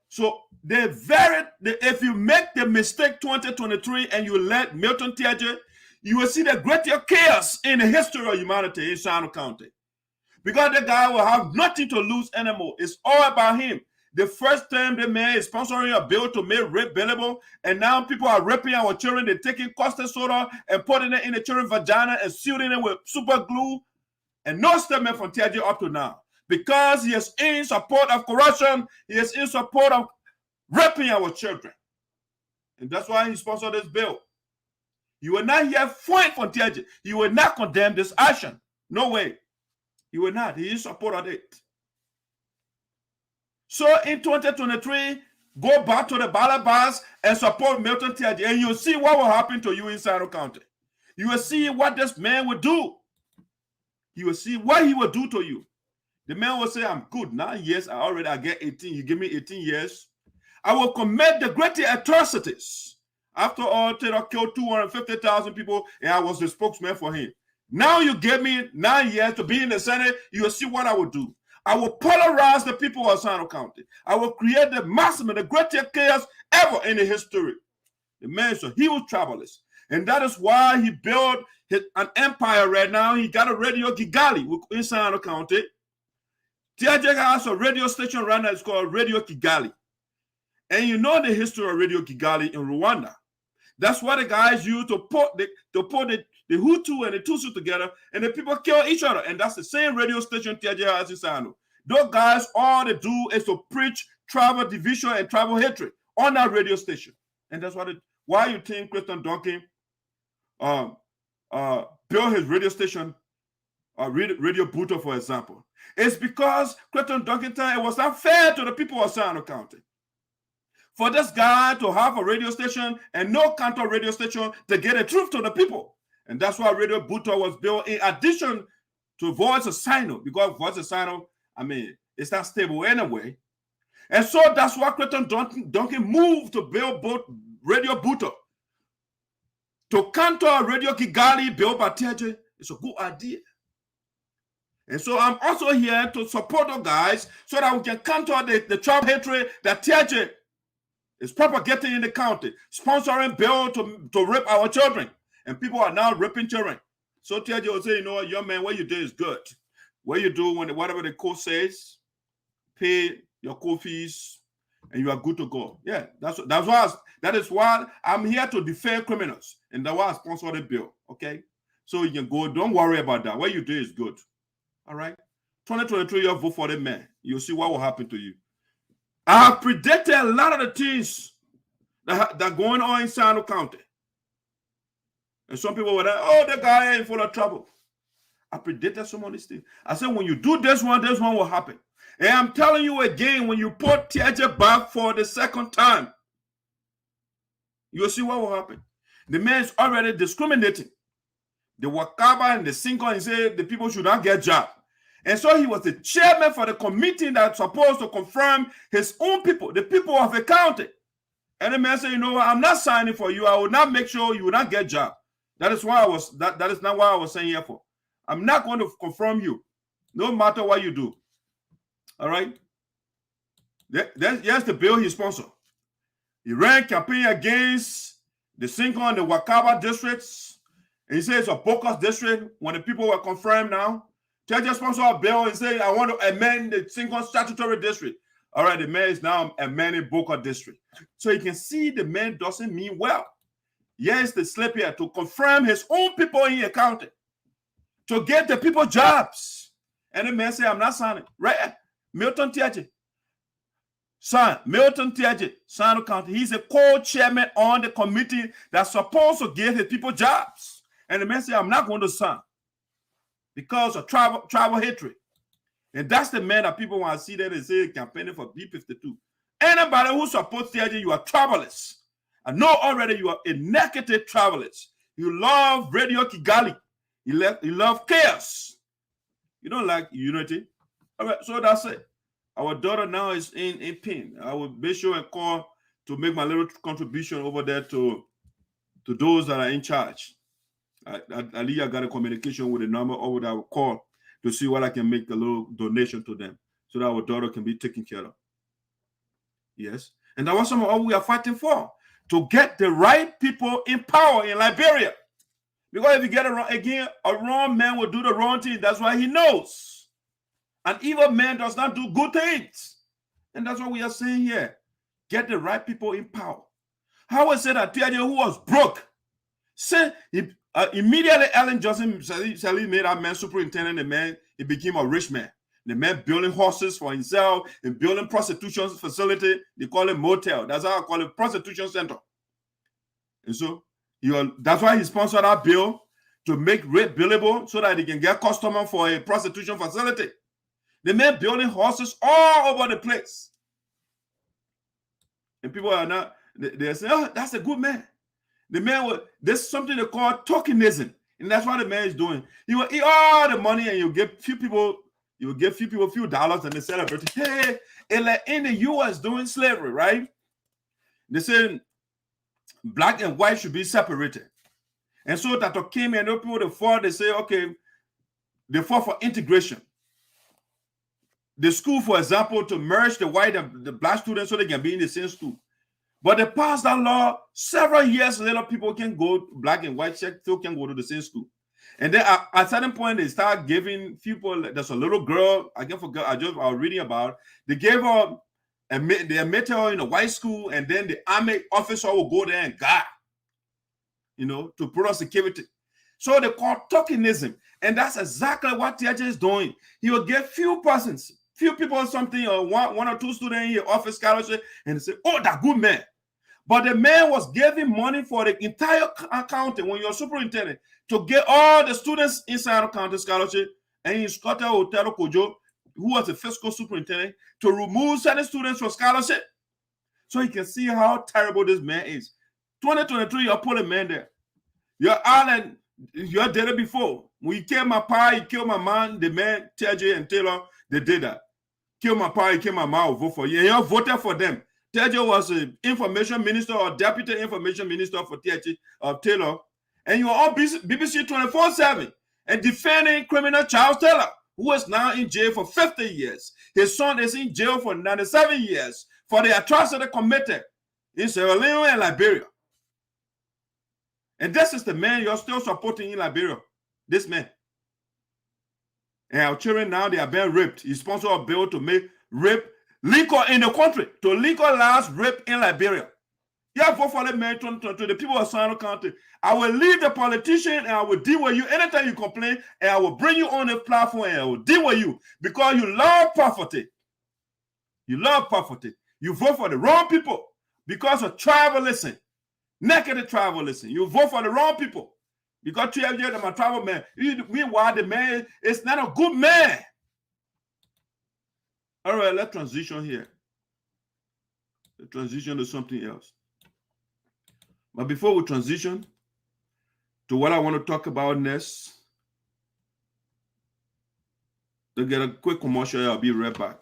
So if you make the mistake 2023 and you let Milton TJ, you will see the greatest chaos in the history of humanity in Zarzar County. Because the guy will have nothing to lose anymore. It's all about him. The first time the man is sponsoring a bill to make rape billable, and now people are raping our children. They're taking caustic soda and putting it in the children's vagina and sealing it with super glue. And no statement from TJ up to now. Because he is in support of corruption, he is in support of raping our children. And that's why he sponsored this bill. You will not hear point from TJ. He will not condemn this action. No way. He will not. He is in support of it. So in 2023, go back to the ballot box and support Milton TJ, and you'll see what will happen to you in Zarzar County. You will see what this man will do. You will see what he will do to you. The man will say, I'm good. 9 years, I get 18. You give me 18 years. I will commit the greatest atrocities. After all, Taylor killed 250,000 people, and I was the spokesman for him. Now you give me 9 years to be in the Senate, you will see what I will do. I will polarize the people of Zarzar County. I will create the maximum, the greatest chaos ever in the history. The man is a huge travelist. And that is why he built an empire right now. He got a Radio Kigali in Zarzar County. TJ has a radio station right now. It's called Radio Kigali. And you know the history of Radio Kigali in Rwanda. That's what the guys use to put the Hutu and the Tutsi together, and the people kill each other. And that's the same radio station TJ has in Sano. Those guys, all they do is to preach tribal division and tribal hatred on that radio station. And that's why you think Christian Duncan built his radio station, Radio Buto, for example. It's because Christian Duncan time, it was not fair to the people of Zarzar County. for this guy to have a radio station and no counter radio station to get the truth to the people. And that's why Radio Buto was built in addition to Voice of SINOE, because Voice of SINOE, I mean, it's not stable anyway. And so that's why Clayton Duncan moved to build both Radio Buto. To counter Radio Kigali built by TJ, it's a good idea. And so I'm also here to support you guys so that we can counter the tribe hatred that TJ is propagating in the county, sponsoring bill to rape our children. And people are now raping children. So TJ will say, you know what, young man, what you do is good. What you do when whatever the court says, pay your court fees, and you are good to go. Yeah, that is why I'm here to defend criminals. And that's why I sponsor the bill. Okay? So you can go, don't worry about that. What you do is good. All right? 2023, you vote for the man. You'll see what will happen to you. I have predicted a lot of the things that are going on in SINOE County. And some people were like, oh, the guy ain't full of trouble. I predicted some of these things. I said, when you do this one will happen. And I'm telling you again, when you put TJ back for the second time, you'll see what will happen. The man is already discriminating. The Wakaba and the Sinko, and say the people should not get jobs. And so he was the chairman for the committee that's supposed to confirm his own people, the people of the county. And the man said, you know what, I'm not signing for you. I will not make sure you will not get job. That is why that is not what I was saying here for. I'm not going to confirm you, no matter what you do. All right? Yes, the bill he sponsored. He ran campaign against the Sinko and the Wakaba districts. And he says it's a Bocas district when the people were confirmed now. TJ sponsored a bill and said, I want to amend the Sinko statutory district. All right, the man is now amending Bocas district. So you can see the man doesn't mean well. Yes, the slip here to confirm his own people in the county, to get the people jobs. And the man said, I'm not signing. Right? Milton TJ. Son, Milton TJ, SINOE County. He's a co-chairman on the committee that's supposed to give his people jobs. And the man said, I'm not going to sign because of tribal hatred. And that's the man that people want to see that they say campaigning for B52. Anybody who supports TJ, you are tribalists. I know already you are a negative travelers. You love Radio Kigali. You love chaos. You don't like unity. All right, so that's it. Our daughter now is in pain. I will be sure and call to make my little contribution over there to those that are in charge. Aliyah got a communication with a number over that I will call to see what I can make a little donation to them so that our daughter can be taken care of. Yes. And that was some of what we are fighting for, to get the right people in power in Liberia. Because if you get it wrong, again, a wrong man will do the wrong thing. That's why he knows. An evil man does not do good things. And that's what we are saying here. Get the right people in power. How is it that TJ, who was broke, said immediately Ellen Johnson Sally made that man superintendent, the man, he became a rich man. The man building horses for himself and building prostitution facility. They call it motel. That's how I call it, prostitution center. And so that's why he sponsored that bill to make rape billable so that they can get customer for a prostitution facility. The man building horses all over the place. And people are not, they say, oh, that's a good man. The man there's something they call tokenism. And that's what the man is doing. He will eat all the money and you give few people a few dollars and they celebrate. Hey, and like in the US doing slavery, right? They say black and white should be separated. And so that came and people they fought, they say, okay, they fought for integration. The school, for example, to merge the white and the black students so they can be in the same school. But they passed that law several years later, people can go, black and white still can go to the same school. And then at a certain point, they start giving people, there's a little girl, I can't forget, I was reading about, they gave her, they admitted her in a white school, and then the army officer will go there and guard, to put on security. So they call tokenism. And that's exactly what TJ is doing. He will give few people something, or one or two students in your office scholarship, and they say, oh, that good man. But the man was giving money for the entire county when you're superintendent to get all the students inside the county scholarship, and he instructed Otero Kojo, who was the fiscal superintendent, to remove certain students from scholarship. So you can see how terrible this man is. 2023, you're putting a man there. You're Ireland, you're dead before. When you killed my pa, you killed my man, the man, TJ and Taylor, they did that. Kill my pa, you kill my mom, vote for you. And you voted for them. TJ was an information minister or deputy information minister for TJ of Taylor. And you are on BBC 24/7 and defending criminal Charles Taylor, who is now in jail for 50 years. His son is in jail for 97 years for the atrocity committed in Sierra Leone and Liberia. And this is the man you're still supporting in Liberia. This man. And our children now, they are being raped. He sponsored a bill to make rape legal in the country, to legalize rape in Liberia. Yeah, vote for the man 2022. The people of SINOE County. I will leave the politician and I will deal with you anytime you complain, and I will bring you on the platform and I will deal with you because you love poverty. You love poverty. You vote for the wrong people because of tribalism. Negative tribalism. You vote for the wrong people because 12 years I'm a tribal man. Meanwhile, the man is not a good man. All right, let's transition here. Let's transition to something else. But before we transition to what I want to talk about next, to get a quick commercial, I'll be right back.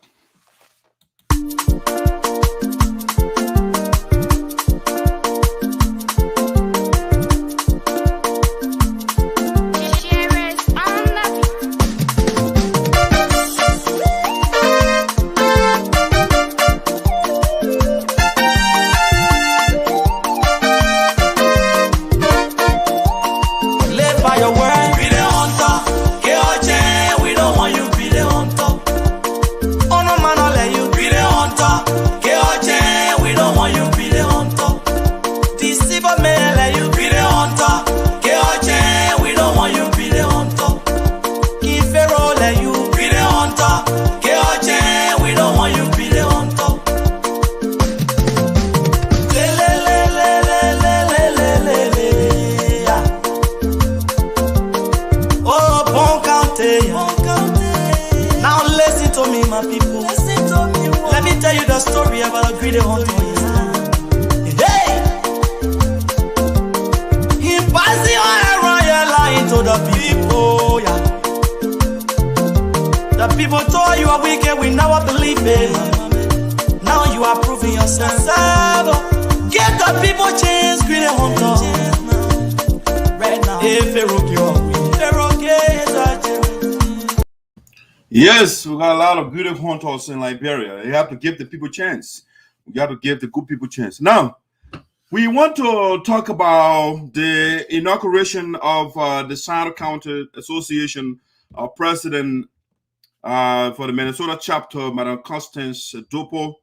Yes, we got a lot of good hunters in Liberia. You have to give the people a chance. We got to give the good people a chance. Now, we want to talk about the inauguration of the SINOE County Association president for the Minnesota chapter, Madam Constance Dopo,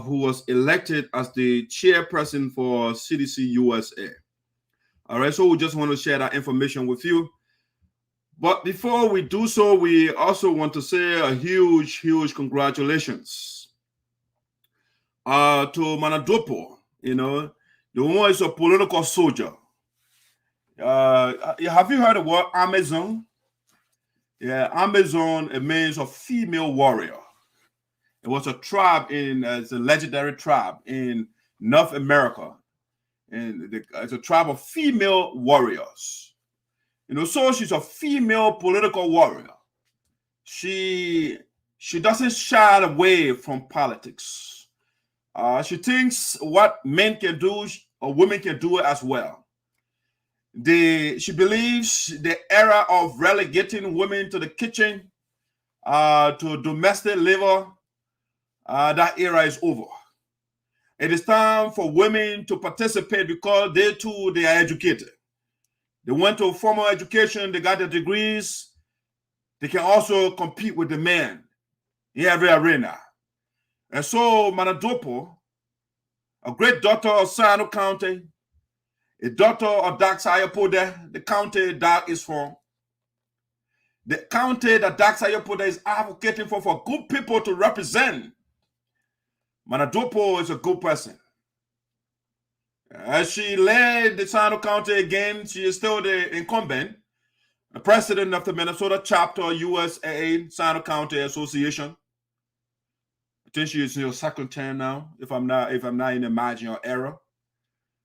who was elected as the chairperson for CDC USA. All right, so we just want to share that information with you. But before we do so, we also want to say a huge, huge congratulations to Madam Dopo. You know, the woman is a political soldier. Have you heard the word Amazon? Yeah, Amazon, it means a female warrior. It was a tribe it's a legendary tribe in North America. And it's a tribe of female warriors. You know, so she's a female political warrior. She doesn't shy away from politics. She thinks what men can do, or women can do it as well. She believes the era of relegating women to the kitchen, to domestic labor, that era is over. It is time for women to participate because they too, they are educated. They went to formal education, they got their degrees. They can also compete with the men in every arena. And so, Madam Dopo, a great daughter of SINOE County, a daughter of Dak Sayapode, the county that is from, the county that Dak Sayapode is advocating for good people to represent. Madam Dopo is a good person. As she led the SINOE County again, she is still the incumbent, the president of the Minnesota chapter USA SINOE County Association. I think she is in her second term now, if I'm not in the marginal error.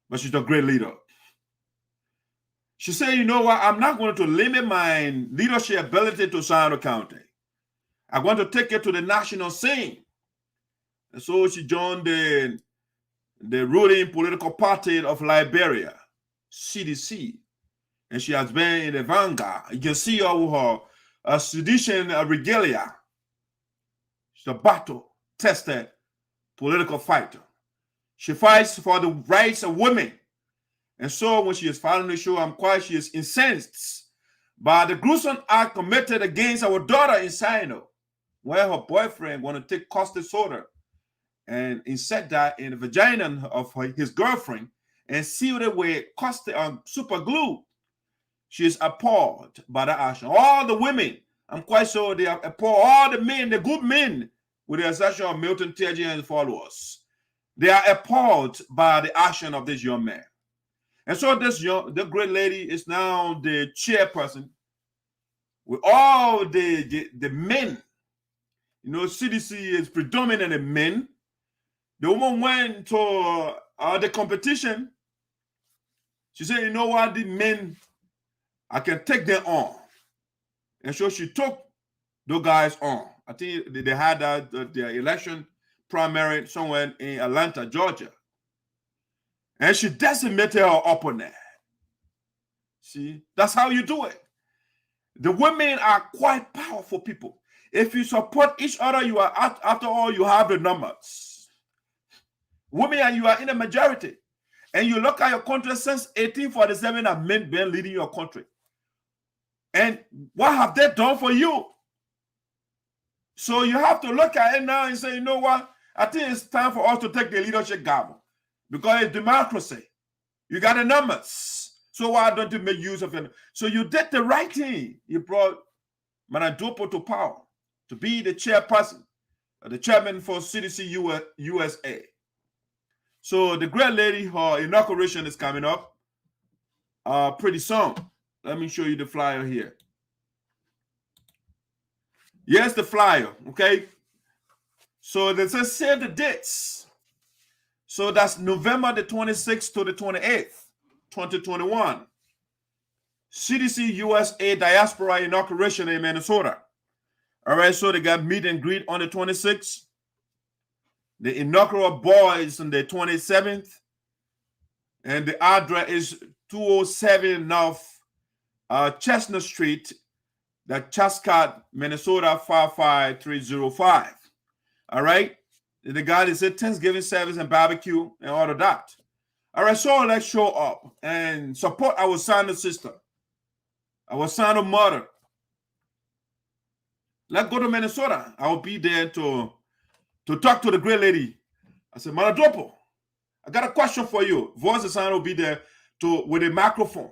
But she's a great leader. She said, you know what, I'm not going to limit my leadership ability to SINOE County. I want to take it to the national scene. And so she joined the ruling political party of Liberia, CDC. And she has been in the vanguard. You can see her with her sedition regalia. She's a battle-tested political fighter. She fights for the rights of women. And so when she is following the show, I'm quite she is incensed by the gruesome act committed against our daughter in SINOE, where her boyfriend want to take caustic soda and insert that in the vagina of his girlfriend and seal it with caustic super glue. She is appalled by the action. All the women, I'm quite sure they are appalled. All the men, the good men, with the exception of Milton Teji and followers, they are appalled by the action of this young man. And so the great lady is now the chairperson with all the men. You know, CDC is predominantly men. The woman went to the competition. She said, you know what, the men, I can take them on. And so she took those guys on. I think they had their election primary somewhere in Atlanta, Georgia. And she decimated her opponent. See, that's how you do it. The women are quite powerful people. If you support each other, you are after all, you have the numbers. Women, and you are in the majority. And you look at your country since 1847, have men been leading your country. And what have they done for you? So you have to look at it now and say, you know what? I think it's time for us to take the leadership gavel. Because it's democracy. You got the numbers. So why don't you make use of it? So you did the right thing. You brought Manadopo to power to be the chairperson, the chairman for CDC USA. So the great lady, her inauguration is coming up pretty soon. Let me show you the flyer here. Here's the flyer, okay? So they say save the dates. So that's November the 26th to the 28th, 2021. CDC USA Diaspora inauguration in Minnesota. All right, so they got meet and greet on the 26th. The inaugural ball is on the 27th. And the address is 207 North Chestnut Street, that Chascott, Minnesota 55305. All right. The guy that said Thanksgiving service and barbecue and all of that. All right, so let's show up and support our SINOE sister, our SINOE mother. Let's go to Minnesota. I will be there to talk to the great lady. I said, Manadopo, I got a question for you. Voice of SINOE will be there with a microphone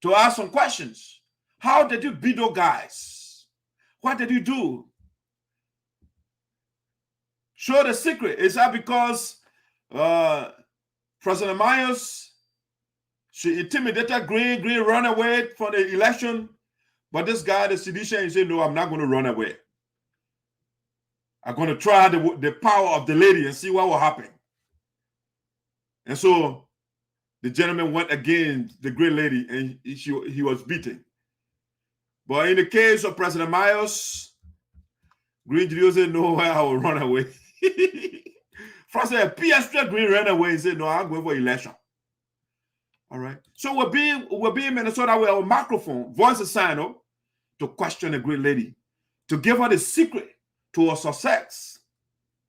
to ask some questions. How did you beat those guys? What did you do? Show the secret. Is that because President Myers, she intimidated Green ran away from the election, but this guy, the sedition, he said, no, I'm not going to run away. I'm going to try the power of the lady and see what will happen. And so the gentleman went against the great lady and he was beaten. But in the case of President Myers, Green said, no, I will run away. Francess, PS Green ran away and said, no, I'm going for election. All right. So we'll be in Minnesota with our microphone, voice of SINOE, to question the great lady, to give her the secret to her success.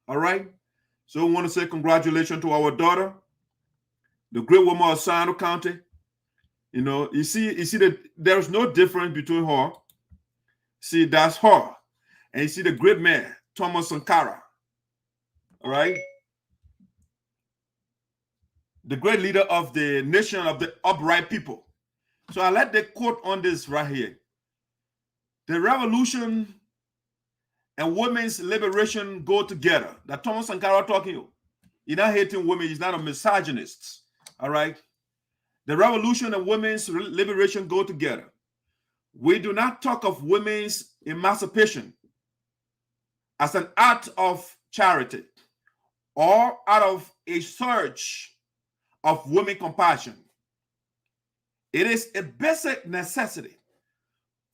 All right. So we want to say congratulations to our daughter, the great woman of SINOE County. You know, you see that there's no difference between her. See, that's her. And you see the great man, Thomas Sankara. All right. The great leader of the nation of the upright people. So I like the quote on this right here. The revolution and women's liberation go together. That Thomas Sankara talking. He's not hating women. He's not a misogynist. All right. The revolution and women's liberation go together. We do not talk of women's emancipation as an act of charity or out of a search of women compassion. It is a basic necessity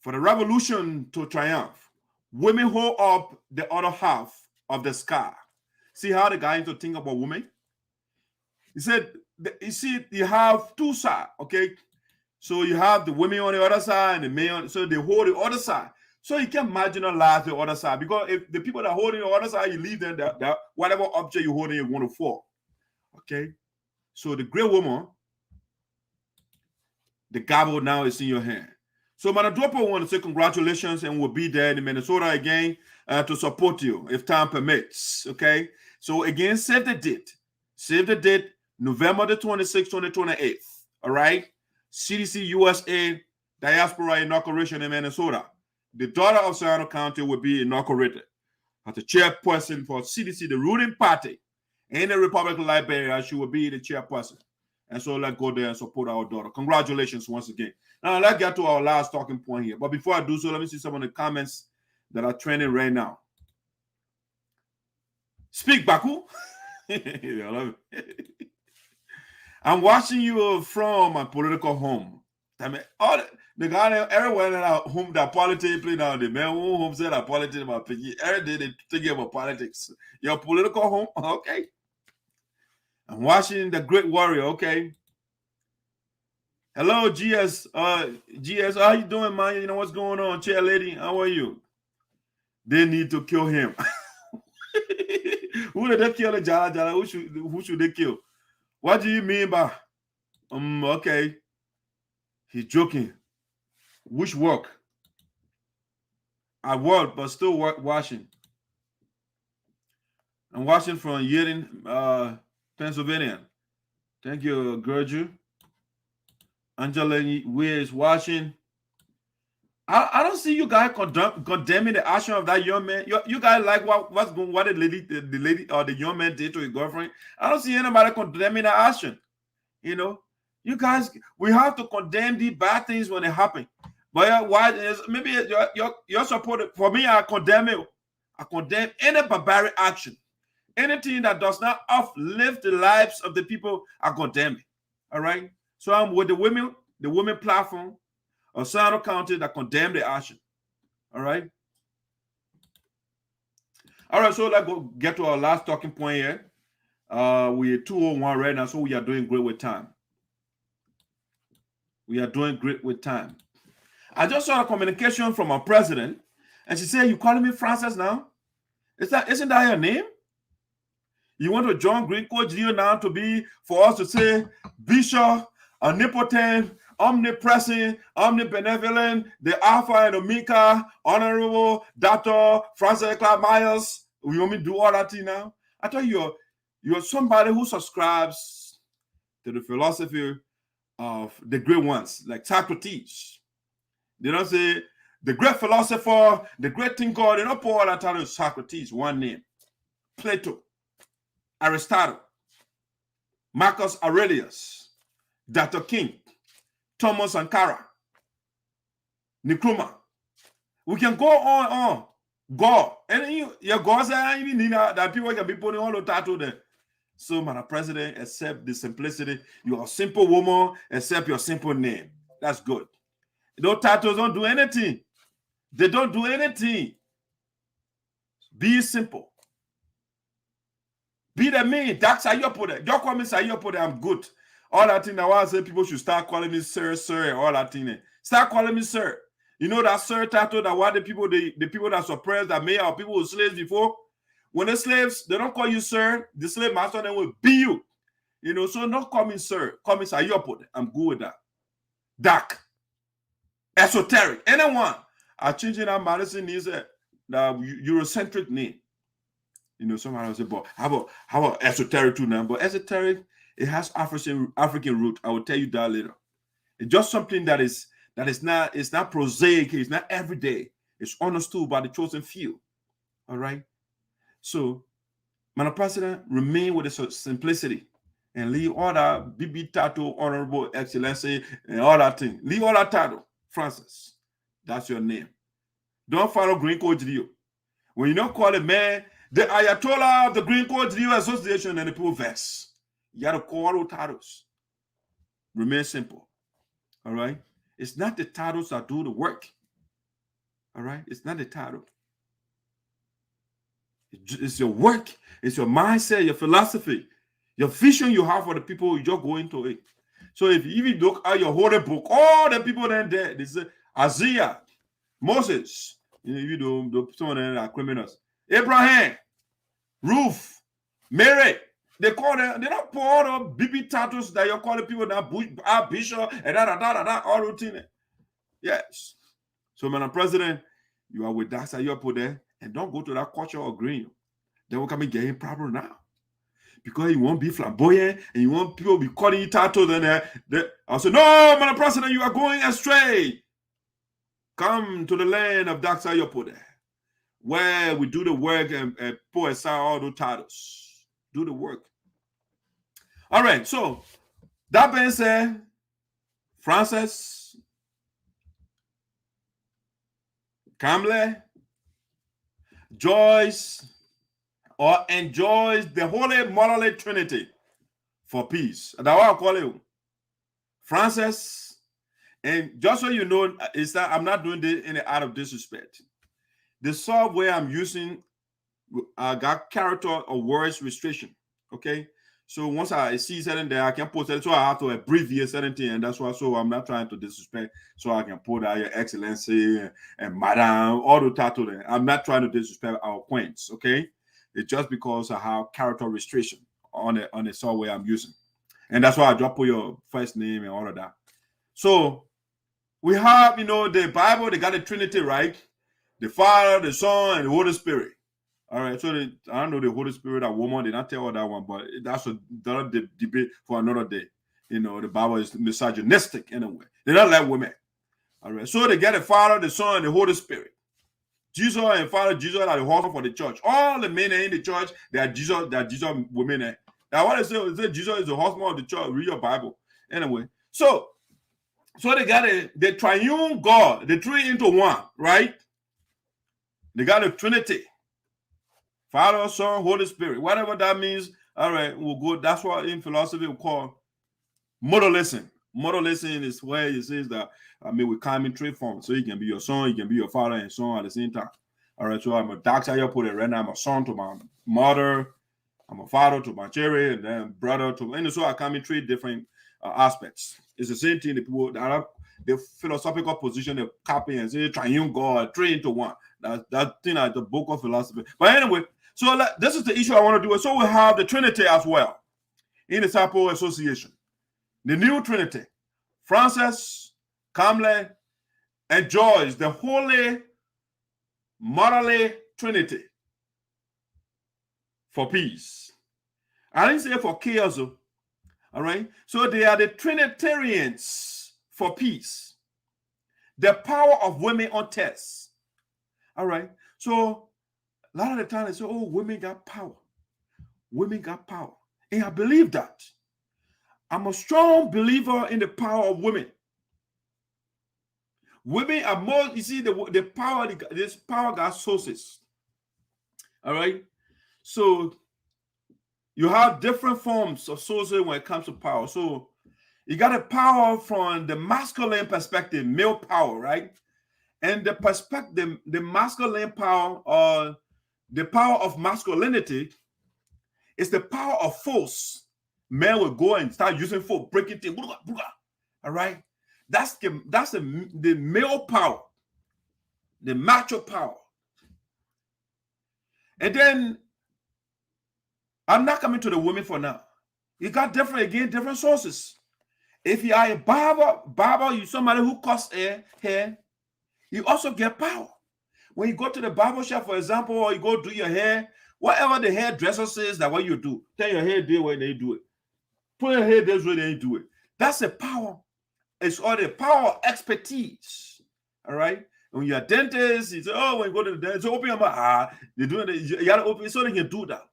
for the revolution to triumph. Women hold up the other half of the sky. See how the guy into think about women? He said, you see, you have two sides, okay? So you have the women on the other side and the men on, so they hold the other side. So you can marginalize the other side, because if the people that are holding the other side, you leave them, that whatever object you're holding, you're going to fall. Okay? So the great woman, the gavel now is in your hand. So Manadropo want to say congratulations, and we'll be there in Minnesota again to support you if time permits. Okay? So again, save the date. Save the date, November the 26th, 2028. All right? CDC USA Diaspora inauguration in Minnesota. The daughter of Serrano County will be inaugurated as the chairperson for CDC, the ruling party in the Republic of Liberia. She will be the chairperson. And so let's go there and support our daughter. Congratulations once again. Now let's get to our last talking point here. But before I do so, let me see some of the comments that are trending right now. Speak, Baku. I'm watching you from my political home. I mean, all the guy everywhere that home that politics play now, the man who home said that politics about picking every day they thinking about politics. Your political home, okay. I'm watching the great warrior, okay. Hello, GS. GS, how you doing, man? You know what's going on, chair lady? How are you? They need to kill him. Who did they kill the Jala Jala? Who should they kill? What do you mean by okay? He's joking. Which work? I work, but still watching. I'm watching from Yeading, Pennsylvania. Thank you, Gertrude. Angela, where is watching? I don't see you guys condemning the action of that young man. You guys like what the lady or the young man did to his girlfriend. I don't see anybody condemning the action. You know, you guys, we have to condemn these bad things when they happen. But why is maybe your support? For me, I condemn it. I condemn any barbaric action, anything that does not uplift the lives of the people. I condemn it. All right. So I'm with the women platform of Serrano County that condemn the action. All right. All right. So let's go get to our last talking point here. We're 2:01 right now, so we are doing great with time. We are doing great with time. I just saw a communication from our president, and she said, "You calling me Frances now? Isn't that your name? You want to join Green Coach Geo now to be for us to say Bishop, omnipotent, omnipresent, omnibenevolent, the Alpha and Omega, Honorable Dr. Frances Myers. We want me to do all that thing now? I thought you're somebody who subscribes to the philosophy of the great ones, like Socrates. They don't say the great philosopher, the great thinker. They don't put all that title Socrates, one name. Plato, Aristotle, Marcus Aurelius, Dr. King, Thomas Sankara, Nkrumah. We can go on. God. And your God said even need that people can be putting all the title there. So, Madam President, accept the simplicity. You're a simple woman, accept your simple name. That's good. Those titles don't do anything. They don't do anything. Be simple. Be the me. That's how you put it. Don't call me Sayopode. I'm good. All that thing. Now I say people should start calling me sir, all that thing. Start calling me sir. You know that sir title that what the people that suppressed that may have people who slaves before. When the slaves, they don't call you sir. The slave master then will be you. You know, so don't call me sir. Call me Sayopode. I'm good with that. Dark. Esoteric. Anyone. I'm changing that medicine needs the Eurocentric name. You know, somebody will say, but how about esoteric too now? But esoteric, it has African root. I will tell you that later. It's just something that is not, it's not prosaic, it's not everyday. It's understood by the chosen few. All right. So, Madam President, remain with the simplicity and leave all that BB title, Honorable Excellency, and all that thing. Leave all that title. Frances, that's your name. Don't follow Green Code Geo. When you don't call a man The Ayatollah of the Green Court Association and the people vex. You got to call out titles. Remain simple. All right? It's not the titles that do the work. All right? It's not the title. It's your work. It's your mindset, your philosophy, your vision you have for the people. You just go into it. So if you even look at your holy book, all the people then there, they say Isaiah, Moses, you know, some of them are criminals. Abraham, Ruth, Mary, they call them, they don't put all the BB titles that you're calling people now, Bishop, and all routine. Yes. So, Madam President, you are with that, you put there, and don't go to that culture or green. They will come and get in problem now. Because you won't be flamboyant and you want people to be calling you titles, and I'll say, no, Madam President, you are going astray. Come to the land of Dr. Yopo there, where we do the work and put aside all those titles. Do the work. All right, so that being said, Francess, KAMBLEH, JOYCE, or enjoys the holy moral trinity for peace. That's what I call it. Francess, and just so you know, is that I'm not doing this in the out of disrespect. The software I'm using, I got character or words restriction. Okay, so once I see certain there, I can post it. So I have to abbreviate certain thing, and that's why. So I'm not trying to disrespect. So I can put Your Excellency and Madam, all the title there. I'm not trying to disrespect our points. Okay, it's just because I have character restriction on the software I'm using, and that's why I just put your first name and all of that. So we have, you know, the Bible. They got the Trinity, right? The Father, the Son, and the Holy Spirit. All right, so I don't know the Holy Spirit, that woman, they not tell all that one, but that's a debate for another day. You know, the Bible is misogynistic anyway. They don't like women. All right, so they get the Father, the Son, and the Holy Spirit. Jesus and Father, Jesus are the husband for the church. All the men in the church, they are Jesus women. Now, what I say, Jesus is the husband of the church. Read your Bible. Anyway, so they got the triune God, the three into one, right? They got the Trinity. Father, Son, Holy Spirit. Whatever that means, all right, we'll go. That's what in philosophy we call modalism. Modalism is where it says that, we come in three forms. So you can be your son, you can be your father and son at the same time. All right, so I'm a doctor, you put it right now. I'm a son to my mother, I'm a father to my cherry, and then brother to, and so I come in three different aspects. It's the same thing. The people that have the philosophical position, they copy and say triune God, three into one. That thing at the book of philosophy. But anyway, so this is the issue I want to do. So we have the Trinity as well in the Sample Association. The new Trinity, Francess, KAMBLEH, and JOYCE, the holy morally Trinity for peace. I didn't say for chaos. All right. So they are the Trinitarians for peace. The power of women on tests. All right. So a lot of the time they say, oh, women got power. Women got power. And I believe that. I'm a strong believer in the power of women. Women are more, you see, the power, this power got sources. All right. So you have different forms of sources when it comes to power. So you got a power from the masculine perspective, male power, right? And the perspective, the masculine power, or the power of masculinity, is the power of force. Men will go and start using force, breaking things. All right, that's the male power, the macho power. And then I'm not coming to the women for now. You got different sources. If you are a barber, you somebody who cuts hair, you also get power. When you go to the barber shop, for example, or you go do your hair, whatever the hairdresser says that what you do, tell your hair do when they do it. Put your hair this way, they do it. That's the power. It's all the power of expertise. All right. When you're a dentist, you say, oh, when you go to the dentist, open your mouth. They're doing it. You gotta open it so they can do that.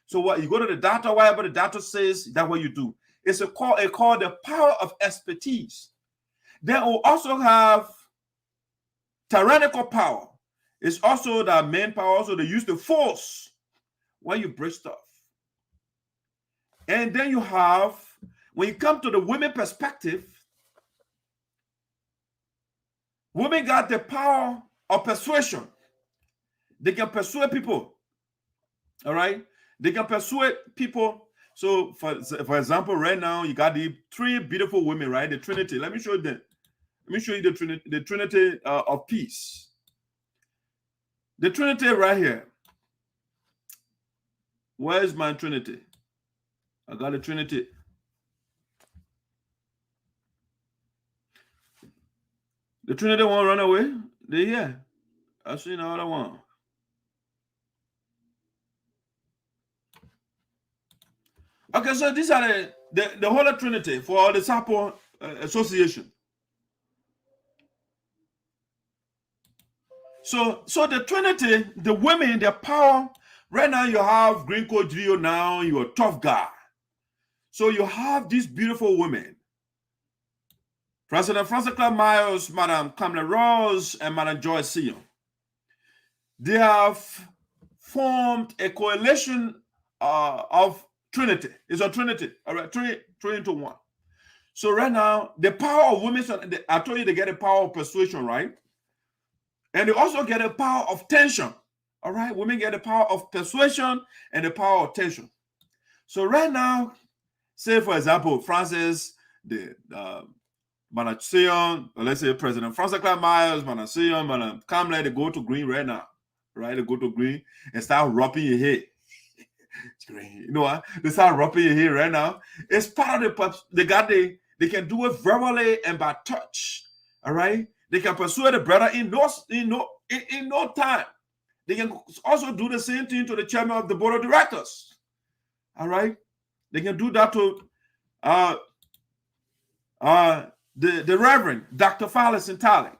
So what you go to the doctor, whatever the doctor says, that's what you do. It's called the power of expertise. Then we'll also have tyrannical power. It's also the main power. Also, they use the force. when you break stuff. And then you have, when you come to the women perspective, women got the power of persuasion. They can persuade people. All right? They can persuade people. So, for example, right now, you got the 3 beautiful women, right? The Trinity. Let me show you them. Let me show you the Trinity of peace. The Trinity right here. Where is my Trinity? I got the Trinity. The Trinity won't run away. They're here. I see another one. Okay, so these are the Holy Trinity for the SUPPOPRT Association. So the Trinity, the women, their power. Right now, you have Green Coat Geo. Now you're a tough guy. So you have these beautiful women. President Frances Myers, Madam KAMBLEH Rose, and Madam JOYCE. They have formed a coalition of Trinity. It's a Trinity. All right, three into one. So right now, the power of women, I told you they get a power of persuasion, right? And they also get a power of tension. All right, women get the power of persuasion and the power of tension. So right now, say for example, Frances, the Madam Sion, or let's say President Frances Myers, Madam Sion, Madam KAMBLEH, they go to green right now, right? They go to green and start rubbing your head. You know what? They start rubbing your hair right now. It's part of they can do it verbally and by touch. All right. They can persuade the brother in no time. They can also do the same thing to the chairman of the board of directors. All right. They can do that to the Reverend Dr. Fallis in Talent.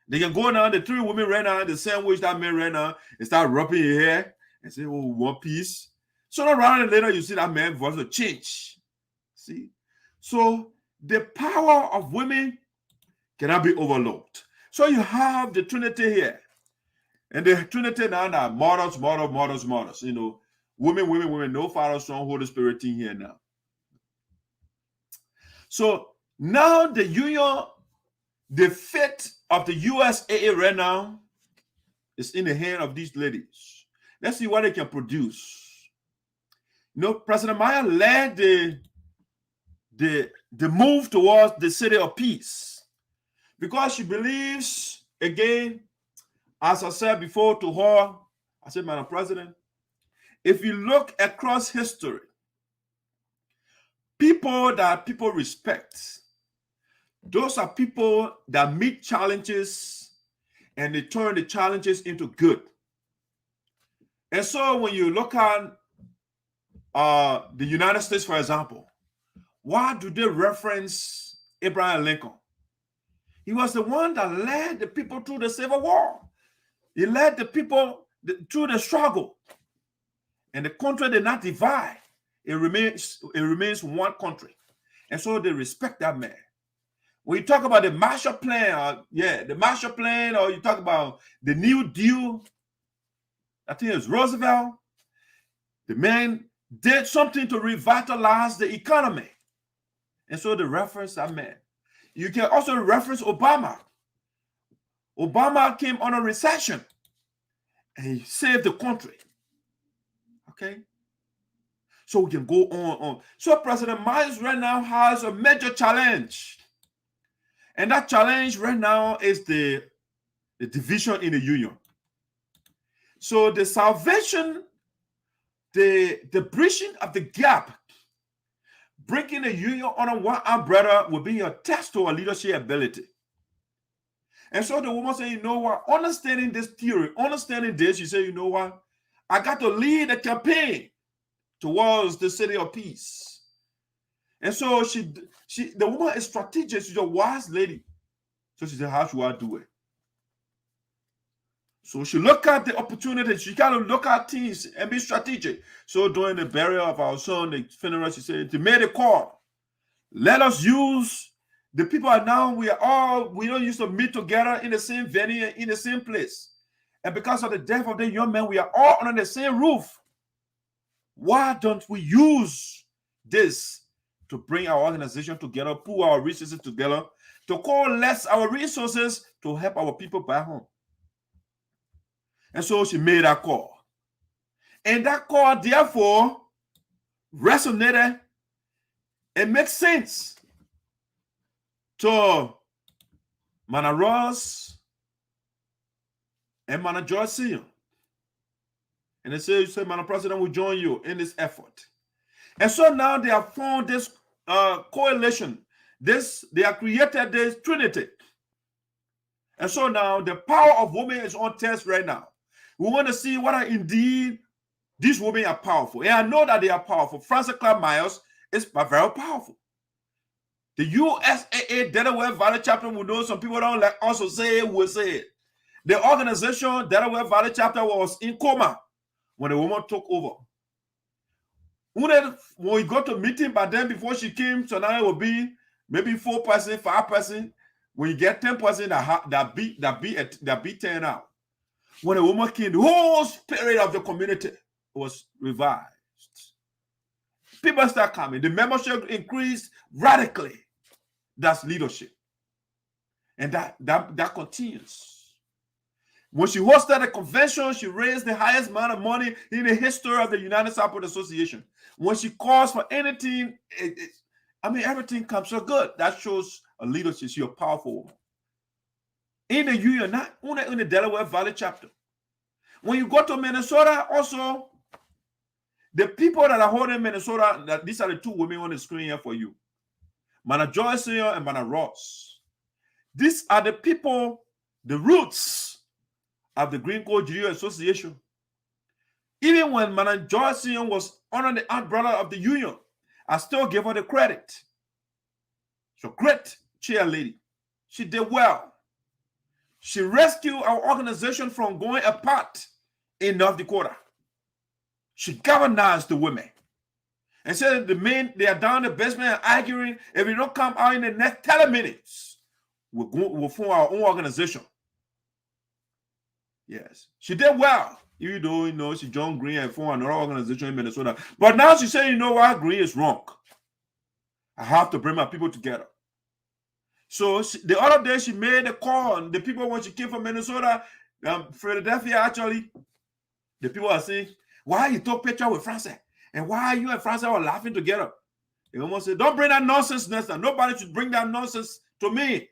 They can go down the 3 women right now, the sandwich that man right now, and start rubbing your hair and say, oh, one piece. Sooner rather than later, you see that man voice will change. See? So the power of women cannot be overlooked. So you have the Trinity here. And the Trinity now are models. You know, women, no Father, Son, Holy Spirit in here now. So now the union, the fate of the USAA right now is in the hand of these ladies. Let's see what they can produce. You know, President Maya led the move towards the city of peace because she believes, again, as I said before to her, I said, Madam President, if you look across history, people that people respect, those are people that meet challenges and they turn the challenges into good. And so when you look at the United States, for example, why do they reference Abraham Lincoln? He was the one that led the people through the Civil War. He led the people through the struggle. And the country did not divide. It remains one country. And so they respect that man. When you talk about the Marshall Plan, the Marshall Plan, or you talk about the New Deal, I think it's Roosevelt, the man did something to revitalize the economy. And so they reference that man. You can also reference Obama. Obama came on a recession and he saved the country. Okay? So we can go on. So President Myers right now has a major challenge. And that challenge right now is the division in the union. So the salvation, the bridging of the gap, breaking the union under one umbrella will be a test to our leadership ability. And so the woman said, you know what, understanding this theory, understanding this, she said, you know what, I got to lead a campaign towards the city of peace. And so the woman is strategic. She's a wise lady. So she said, how should I do it? So she looked at the opportunity. She got to look at things and be strategic. So during the burial of our son, the funeral, she said, they made a call. Let us use the people are now, we don't used to meet together in the same venue, in the same place. And because of the death of the young man, we are all under the same roof. Why don't we use this to bring our organization together, pull our resources together, to coalesce our resources to help our people back home? And so she made that call. And that call, therefore, resonated and makes sense to Mana Ross and Mana Joyce. And they say, Madam President will join you in this effort. And so now they have formed this coalition. They have created this Trinity. And so now the power of women is on test right now. We want to see whether indeed these women are powerful. And I know that they are powerful. Frances Myers is very powerful. The USAA Delaware Valley chapter, we know some people don't like also say it, will say it. The organization, Delaware Valley chapter, was in coma when the woman took over. When we got to meeting, but then before she came, so now it will be maybe 4%, 5%. When you get 10%, that beat 10 out. When the woman came, the whole spirit of the community was revived. People start coming. The membership increased radically. That's leadership. And that continues. When she hosted a convention, she raised the highest amount of money in the history of the United Support Association. When she calls for anything, everything comes so good. That shows a leadership. She's a powerful woman. In the union, not only in the Delaware Valley chapter. When you go to Minnesota, also, the people that are holding Minnesota, these are the two women on the screen here for you. Mana Joyce and Mana Ross. These are the people, the roots of the Green Coat Judeo Association. Even when Mana Joyce was under the umbrella of the union, I still give her the credit. She's a great chair lady. She did well. She rescued our organization from going apart in North Dakota. She galvanized the women. And said the men, they are down in the basement and arguing. If we don't come out in the next 10 minutes, we'll form our own organization. Yes. She did well. Even though, she joined Green and formed another organization in Minnesota. But now she said, you know what? Green is wrong. I have to bring my people together. So the other day, she made a call. And the people, when she came from Minnesota, Philadelphia, actually, the people are saying, why you took picture with Frances? And why you and Frances are laughing together? They almost said, don't bring that nonsense next time. Nobody should bring that nonsense to me.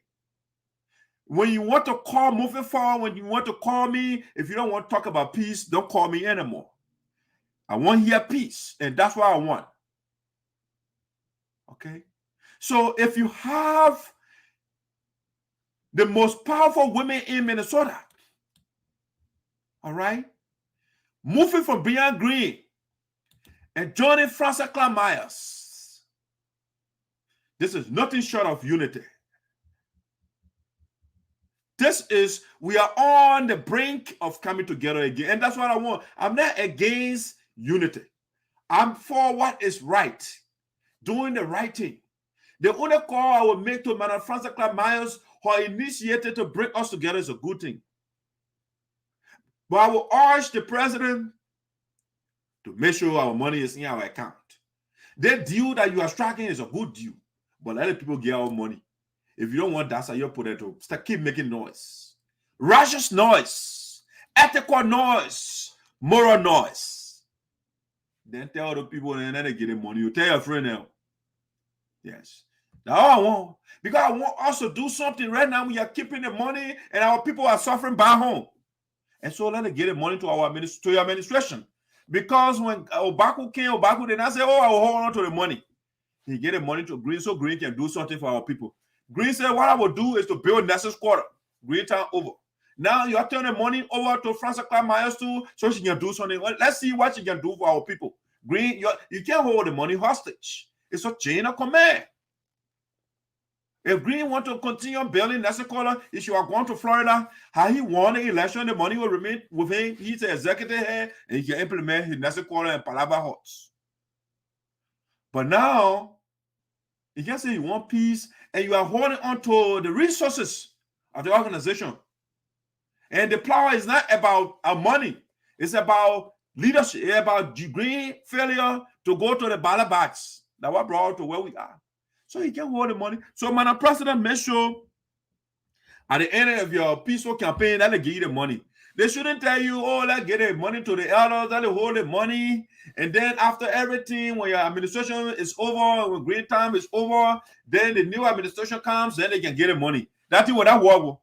When you want to call moving forward, when you want to call me, if you don't want to talk about peace, don't call me anymore. I want to hear peace, and that's what I want. Okay? So if you have the most powerful women in Minnesota, all right, moving from Beyond Green and joining Frances Myers, this is nothing short of unity. We are on the brink of coming together again. And that's what I want. I'm not against unity. I'm for what is right. Doing the right thing. The only call I will make to Madam Frances Myers, who initiated to bring us together, is a good thing. But I will urge the president to make sure our money is in our account. The deal that you are striking is a good deal. But let the people get our money. If you don't want that, so you put it to keep making noise. Righteous noise, ethical noise, moral noise. Then tell the people and then they get the money. You tell your friend now. Yes. That's all I want. Because I want us to do something right now. We are keeping the money and our people are suffering back home. And so let them get the money to our administration. Because when Obaku came, Obaku did not say, oh, I will hold on to the money. He get the money to Green so Green can do something for our people. Green said, what I will do is to build Ness's quarter. Greentown over. Now you are turning money over to Frances Myers too, so she can do something. Let's see what she can do for our people. Green, you can't hold the money hostage. It's a chain of command. If Green want to continue building Ness's quarter, if you are going to Florida, how he won the election, the money will remain with him. He's the executive head, and he can implement his Ness's quarter and Palaba Huts. But now, you can say you want peace, and you are holding on to the resources of the organization. And the power is not about our money. It's about Leadership is about green failure to go to the ballot box. That's what brought us to where we are. So you can hold the money. So, Madam President, make sure at the end of your peaceful campaign that they give you the money. They shouldn't tell you, oh, let's get the money to the elders, that they hold the money. And then after everything, when your administration is over, when green time is over, then the new administration comes, then they can get the money. That thing will not work.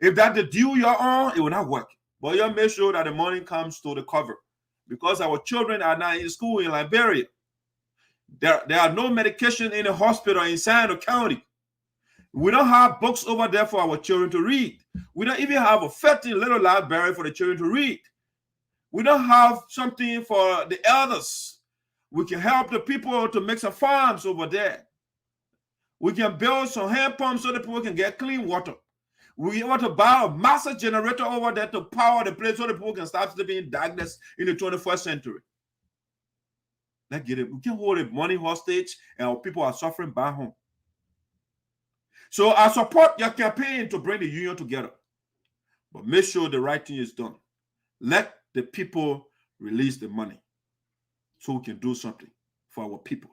If that's the deal you're on, it will not work. But you make sure that the money comes to the cover. Because our children are now in school in Liberia. There are no medication in the hospital in SINOE County. We don't have books over there for our children to read. We don't even have a 15 little library for the children to read. We don't have something for the elders. We can help the people to make some farms over there. We can build some hand pumps so that people can get clean water. We want to buy a massive generator over there to power the place so that people can start sleeping in darkness in the 21st century. Let's get it. We can hold the money hostage and our people are suffering back home. So I support your campaign to bring the union together. But make sure the right thing is done. Let the people release the money so we can do something for our people.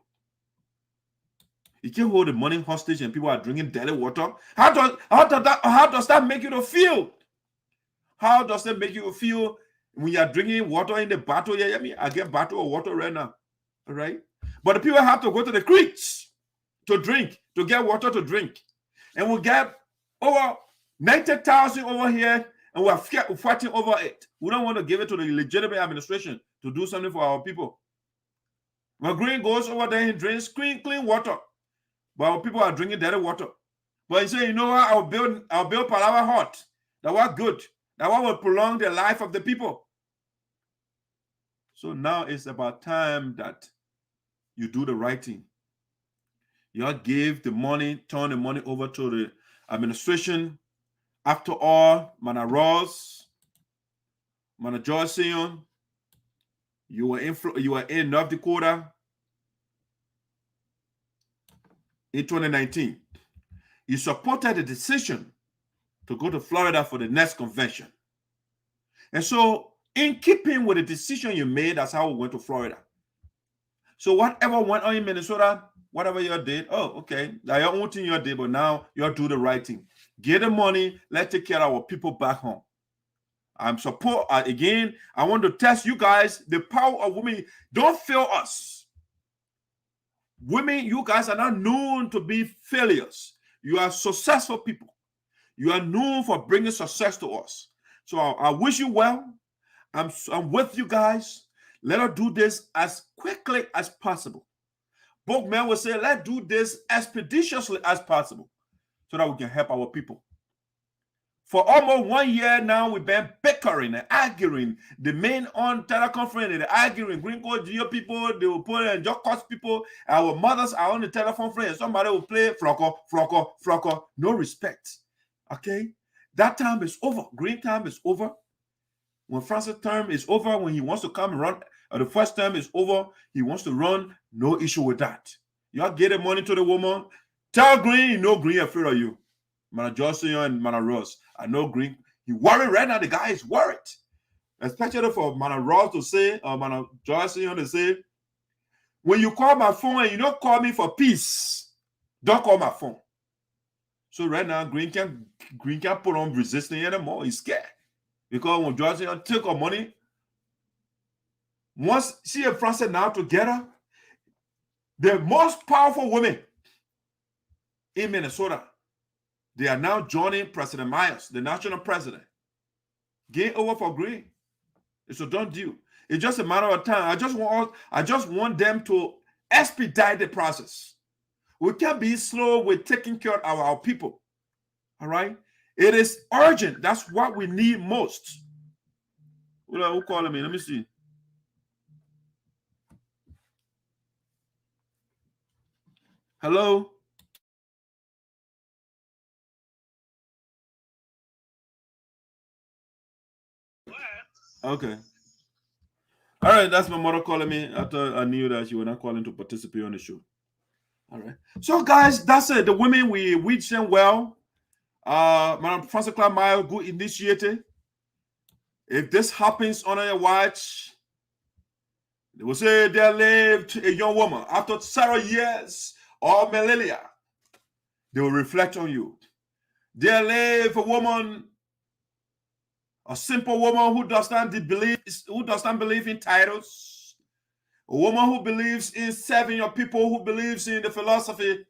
You can't hold the money hostage and people are drinking dirty water. How does that make you feel? How does that make you feel when you're drinking water in the bottle? Yeah, I mean, I get bottle of water right now. All right? But the people have to go to the creeks to drink, to get water to drink. And we get over 90,000 over here, and we're fighting over it. We don't want to give it to the legitimate administration to do something for our people. When Green goes over there and drinks clean water, but our people are drinking dirty water. But he said, you know what? I'll build Palava hot. That was good. That one will prolong the life of the people. So now it's about time that you do the right thing. You give the money, turn the money over to the administration. After all, Mana Ross, Mana JOYCE, you were in North Dakota in 2019. You supported the decision to go to Florida for the next convention. And so, in keeping with the decision you made, that's how we went to Florida. So whatever went on in Minnesota, whatever you did, oh, okay, now your own thing you did, but now you'll do the right thing. Get the money, let's take care of our people back home. Again, I want to test you guys the power of women. Don't fail us. Women, you guys are not known to be failures. You are successful people. You are known for bringing success to us. So I wish you well. I'm with you guys. Let us do this as quickly as possible. Both men will say, let's do this expeditiously as possible so that we can help our people. For almost 1 year now, we've been bickering and arguing. The men on teleconference, they're arguing. Green Coast Geo people, they will put in Jock Coast people. Our mothers are on the teleconference. Somebody will play Flocko. No respect. Okay? That time is over. Green time is over. When France's term is over, when he wants to come and run, the first term is over, he wants to run, no issue with that. Y'all get the money to the woman. Tell Green, you know Green afraid of you. Mana JOYCE and Mana Ross. I know Green. He worried right now. The guy is worried. Especially for Mana Ross to say, or Mana JOYCE to say, when you call my phone and you don't call me for peace, don't call my phone. So right now, Green can't put on resisting anymore. He's scared. Because when JOYCE took her money, once she and Frances now together, the most powerful women in Minnesota, they are now joining President Myers, the national president. Game over for Green. It's a done deal. It's just a matter of time. I just want them to expedite the process. We can't be slow with taking care of our people. All right? It is urgent. That's what we need most. Who calling me? Let me see. Hello? Okay. All right, that's my mother calling me after I knew that she was not calling to participate on the show. All right. So, guys, that's it. The women, we reached them well. Madam Frances Myers, good initiative. If this happens on your watch, They will say there lived a young woman after several years or millennia. They will reflect on you. There lived a woman, a simple woman who does not believe in titles, a woman who believes in serving your people, who believes in the philosophy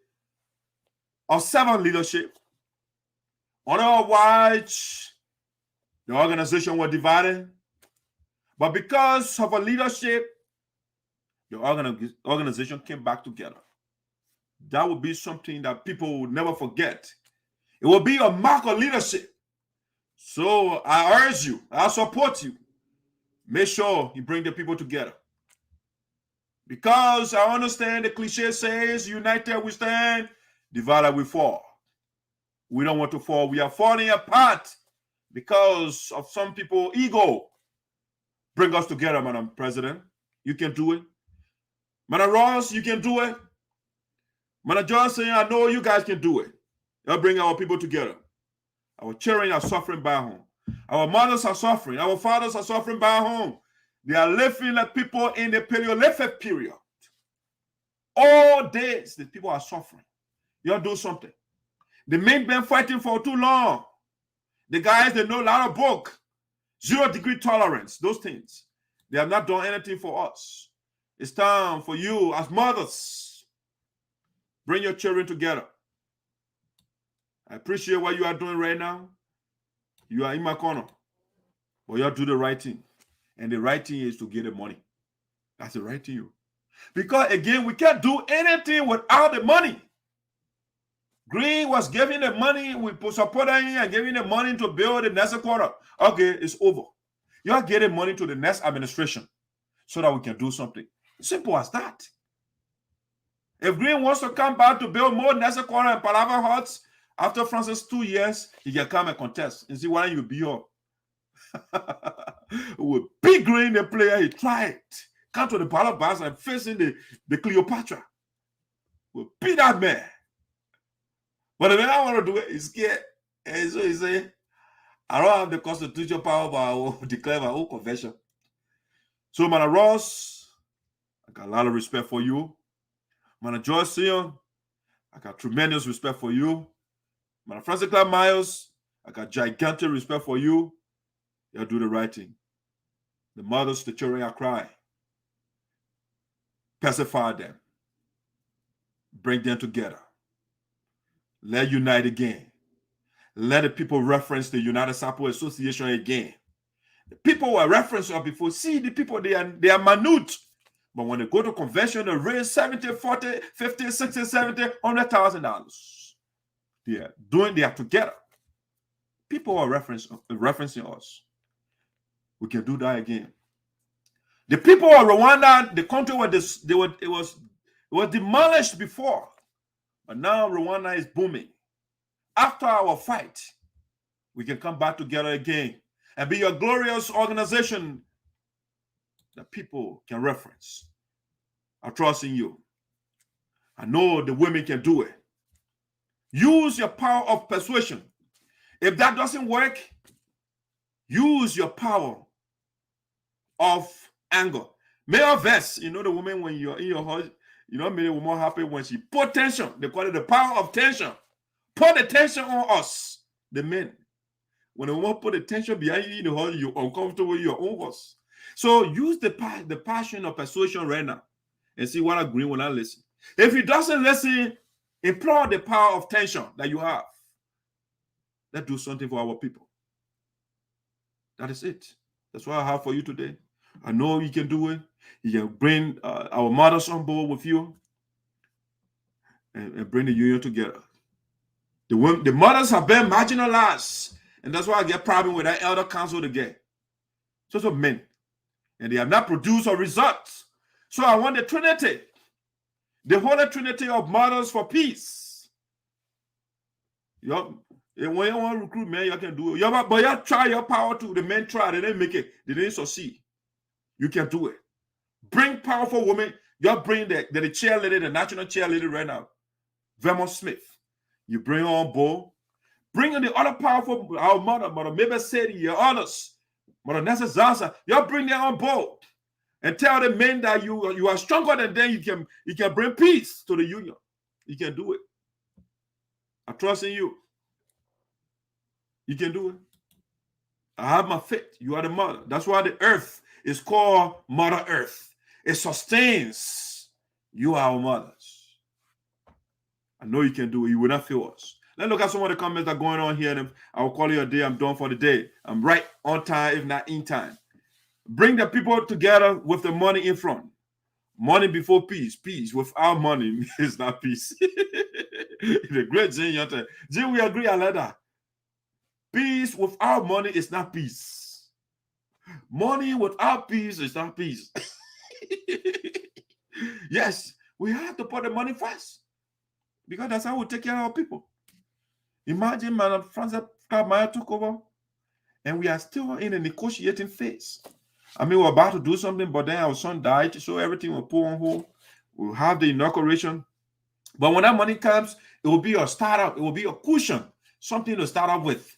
of servant leadership. Otherwise, the organization was divided. But because of her leadership, the organization came back together. That would be something that people will never forget. It will be a mark of leadership. So I urge you, I support you. Make sure you bring the people together. Because I understand the cliche says, united we stand, divided we fall. We don't want to fall. We are falling apart because of some people's ego. Bring us together, Madam President. You can do it. Madam Ross, you can do it. Madam Johnson, I know you guys can do it. You'll bring our people together. Our children are suffering back home. Our mothers are suffering. Our fathers are suffering back home. They are living like people in the Paleolithic period. All days, the people are suffering. You'll do something. The men been fighting for too long. The guys, they know a lot of book. 0 degree tolerance, those things. They have not done anything for us. It's time for you as mothers. Bring your children together. I appreciate what you are doing right now. You are in my corner. But you have to do the right thing. And the right thing is to get the money. That's the right thing. Because again, we can't do anything without the money. Green was giving the money, we supported him and giving the money to build the next quarter. Okay, it's over. You are getting money to the next administration so that we can do something. Simple as that. If Green wants to come back to build more next quarter and Palava Huts, after Francess 2 years, he can come and contest and see why you be up. With Big Green, the player, he tried. Come to the ballot box and facing the Cleopatra. We'll beat that man. But the man I want to do it, he's scared. And so he say, I don't have the constitutional power, but I will declare my own convention. So, Madam Ross, I got a lot of respect for you. Madam Joyce, I got tremendous respect for you. Madam Frances Myers, I got gigantic respect for you. You'll do the right thing. The mothers, the children are crying. Pacify them. Bring them together. Let unite again. Let the people reference the United Sample Association again. The people were referenced before. See, the people, they are minute. But when they go to convention, they raise 70, 40, 50, 60, 70, $100,000. They are together. People are referencing us. We can do that again. The people of Rwanda, the country it was demolished before. But now Rwanda is booming. After our fight, we can come back together again and be a glorious organization that people can reference. I trust in you. I know the women can do it. Use your power of persuasion. If that doesn't work, use your power of anger. Male verse, you know the woman when you're in your house, you know, many women happy when she put tension. They call it the power of tension. Put the tension on us, the men. When a woman put the tension behind you in the house, you're uncomfortable with your own house. So use the passion of persuasion right now and see what I agree when I listen. If he doesn't listen, employ the power of tension that you have. Let's do something for our people. That is it. That's what I have for you today. I know you can do it. You can bring our mothers on board with you and bring the union together. The mothers have been marginalized, and that's why I get problem with that elder council again. So men, and they have not produced a result. So I want the Trinity, the Holy Trinity of mothers for peace. When you want to recruit men, you can do it. But you try your power to. The men try, they didn't make it. They didn't succeed. You can do it. Bring powerful women. You bring the cheerleader, the national cheerleader right now, Vermont Smith. You bring her on board. Bring in the other powerful, our mother, Mabel Sadie, your others, Mother Nessa Zarzar. You bring them on board. and tell the men that you are stronger than them. You can bring peace to the union. You can do it. I trust in you. You can do it. I have my faith. You are the mother. That's why the earth is called Mother Earth. It sustains. You are our mothers. I know you can do it. You will not fail us. Let's look at some of the comments that are going on here. And I will call you a day. I'm done for the day. I'm right on time, if not in time. Bring the people together with the money in front. Money before peace. Peace without money is not peace. The great Jane, Jane, we agree on that. Peace without money is not peace. Money without peace is not peace. Yes, we have to put the money first because that's how we take care of our people. Imagine Madam Francess took over and we are still in a negotiating phase. I mean, we're about to do something, but then our son died, so everything will put on hold. We'll have the inauguration. But when that money comes, it will be a startup. It will be a cushion, something to start up with.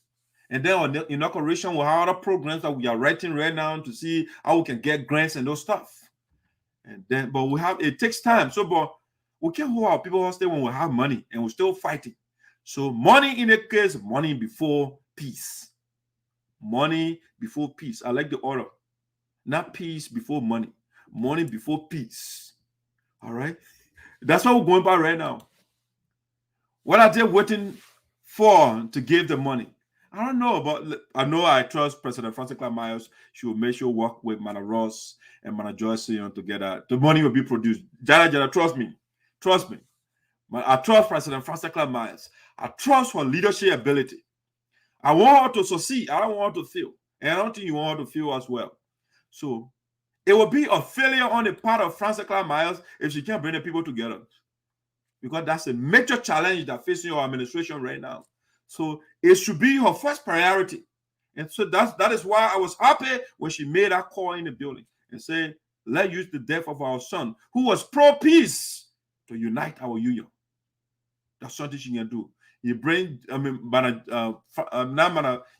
And then on the inauguration, we'll have other programs that we are writing right now to see how we can get grants and those stuff. And then, but it takes time. So, but we can't hold our people hostage when we have money and we're still fighting. So, money in a case, money before peace. Money before peace. I like the order. Not peace before money. Money before peace. All right? That's what we're going by right now. What are they waiting for to give the money? I don't know, but I trust President Francess Myers. She will make sure work with Mana Ross and Mana Joyce together. The money will be produced. Jada, trust me. Trust me. I trust President Francess Myers. I trust her leadership ability. I want her to succeed. I don't want her to fail. And I don't think you want her to fail as well. So it will be a failure on the part of Francess Myers if she can't bring the people together. Because that's a major challenge that facing your administration right now. So it should be her first priority. And so that is why I was happy when she made that call in the building and said, let's use the death of our son, who was pro-peace, to unite our union. That's something she can do. You bring,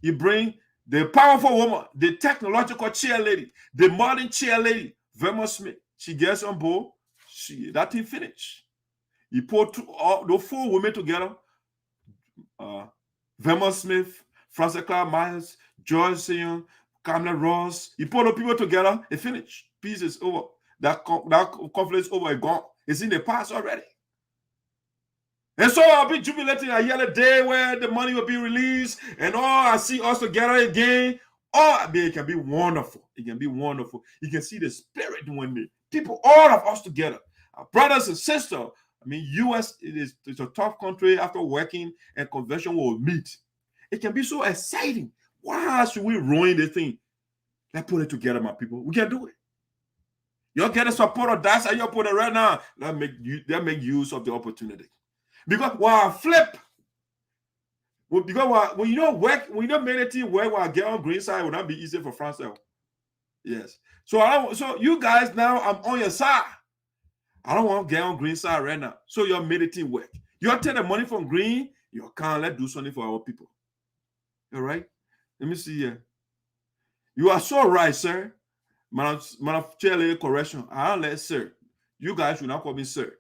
you bring the powerful woman, the technological cheerleader, the modern cheerleader, Vermont Smith. She gets on board. That thing finished. You put those 4 women together. Vermont Smith, Francess Myers, Joyce, KAMBLEH Ross. You put the people together, it finished. Peace is over. That conflict is over and gone. It's in the past already. And so I'll be jubilating a yellow day where the money will be released and I see us together again. It can be wonderful. It can be wonderful. You can see the spirit when the people, all of us together, our brothers and sisters. I mean, U.S. it's a tough country. After working and convention will meet. It can be so exciting. Why should we ruin the thing? Let's put it together, my people. We can do it. You're getting support of that, and you're putting it right now. Let's make use of the opportunity. Because when I flip, because when you don't work, when you don't make anything work, when I get on green side, it will not be easy for Francess. Yes. So you guys now, I'm on your side. I don't want to get on green side right now. So you're making work. You're taking the money from green, you can't let's do something for our people. All right? Let me see here. You are so right, sir. Madam Chairlady, correction. I don't let sir. You guys should not call me sir.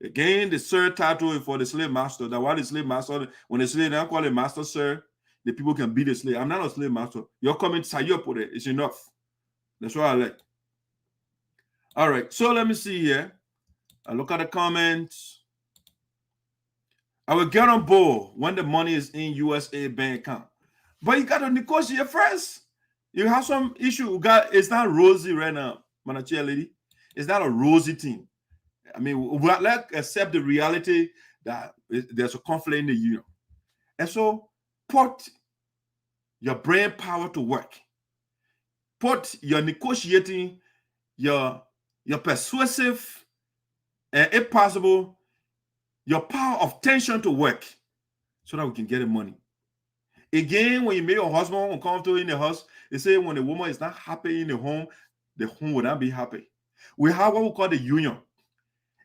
Again, the sir title is for the slave master. That why the slave master, when the slave now call the master sir, the people can be the slave. I'm not a slave master. You're coming to say up with it. It's enough. That's what I like. All right. So let me see here. I look at the comments. I will get on board when the money is in USA bank account. But you got to negotiate first. You have some issue. It's not rosy right now, Madam Chair Lady. It's not a rosy thing. I mean, we like accept the reality that there's a conflict in the union. And so put your brain power to work. Put your negotiating, your persuasive, and if possible, your power of tension to work so that we can get the money. Again, when you make your husband uncomfortable in the house, they say when the woman is not happy in the home will not be happy. We have what we call the union.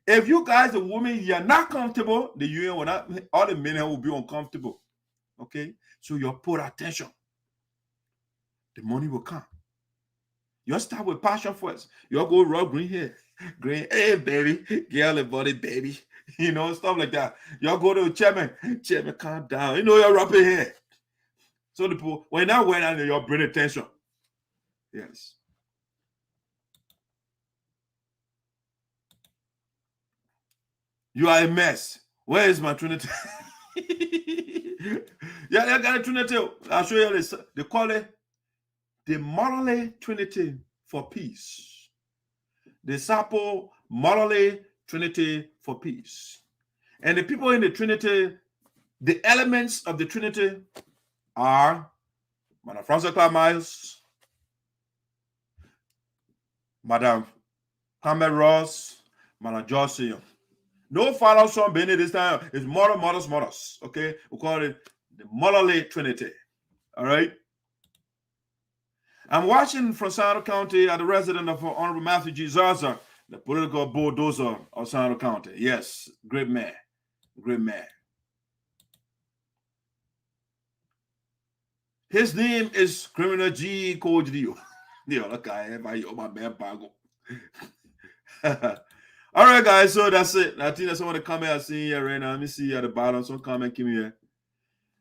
If you guys, the woman, you're not comfortable, the union will not, all the men will be uncomfortable. Okay? So you put attention. The money will come. You start with passion first. You go rub green hair. Green, hey baby, girl and body, baby. You know, stuff like that. Y'all go to chairman, calm down. You know, you're rubbing hair. So the people, when that went on, you're bringing attention. Yes. You are a mess. Where is my Trinity? Yeah, I got a Trinity. I'll show you this. They call it the morally Trinity for peace. The SUPPOPRT morally Trinity for peace. And the people in the Trinity, the elements of the Trinity are Madam Frances Miles, Madam KAMBLEH Ross, Madam JOYCE. No father, son, Benny this time. It's mother, mothers, mothers. Okay? We call it the morally Trinity. All right? I'm watching from Sino County at the resident of Honorable Matthew G. Zarzar, the political bulldozer of Sino County. Yes, great man. Great man. His name is Criminal G. Kodio. All right, guys, so that's it. I think that's some of the comment I'm seeing here right now. Let me see at the bottom. Some comment came here.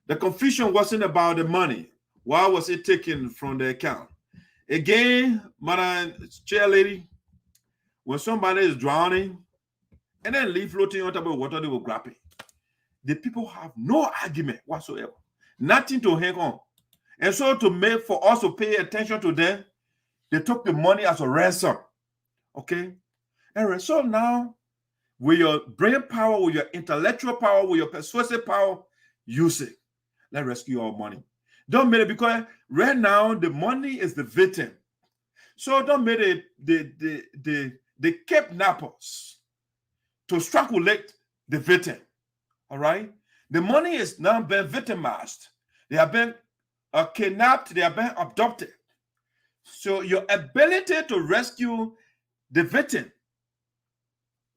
The confusion wasn't about the money. Why was it taken from the account? Again, Madam Chair Lady, when somebody is drowning and then leave floating on top of water, they will grab it. The people have no argument whatsoever. Nothing to hang on. And so for us to pay attention to them, they took the money as a ransom. Okay? And so now, with your brain power, with your intellectual power, with your persuasive power, use it. Let's rescue our money. Don't make it, because right now the money is the victim. So don't make it the kidnappers to strangulate the victim. All right? The money is now been victimized. They have been kidnapped. They have been abducted. So your ability to rescue the victim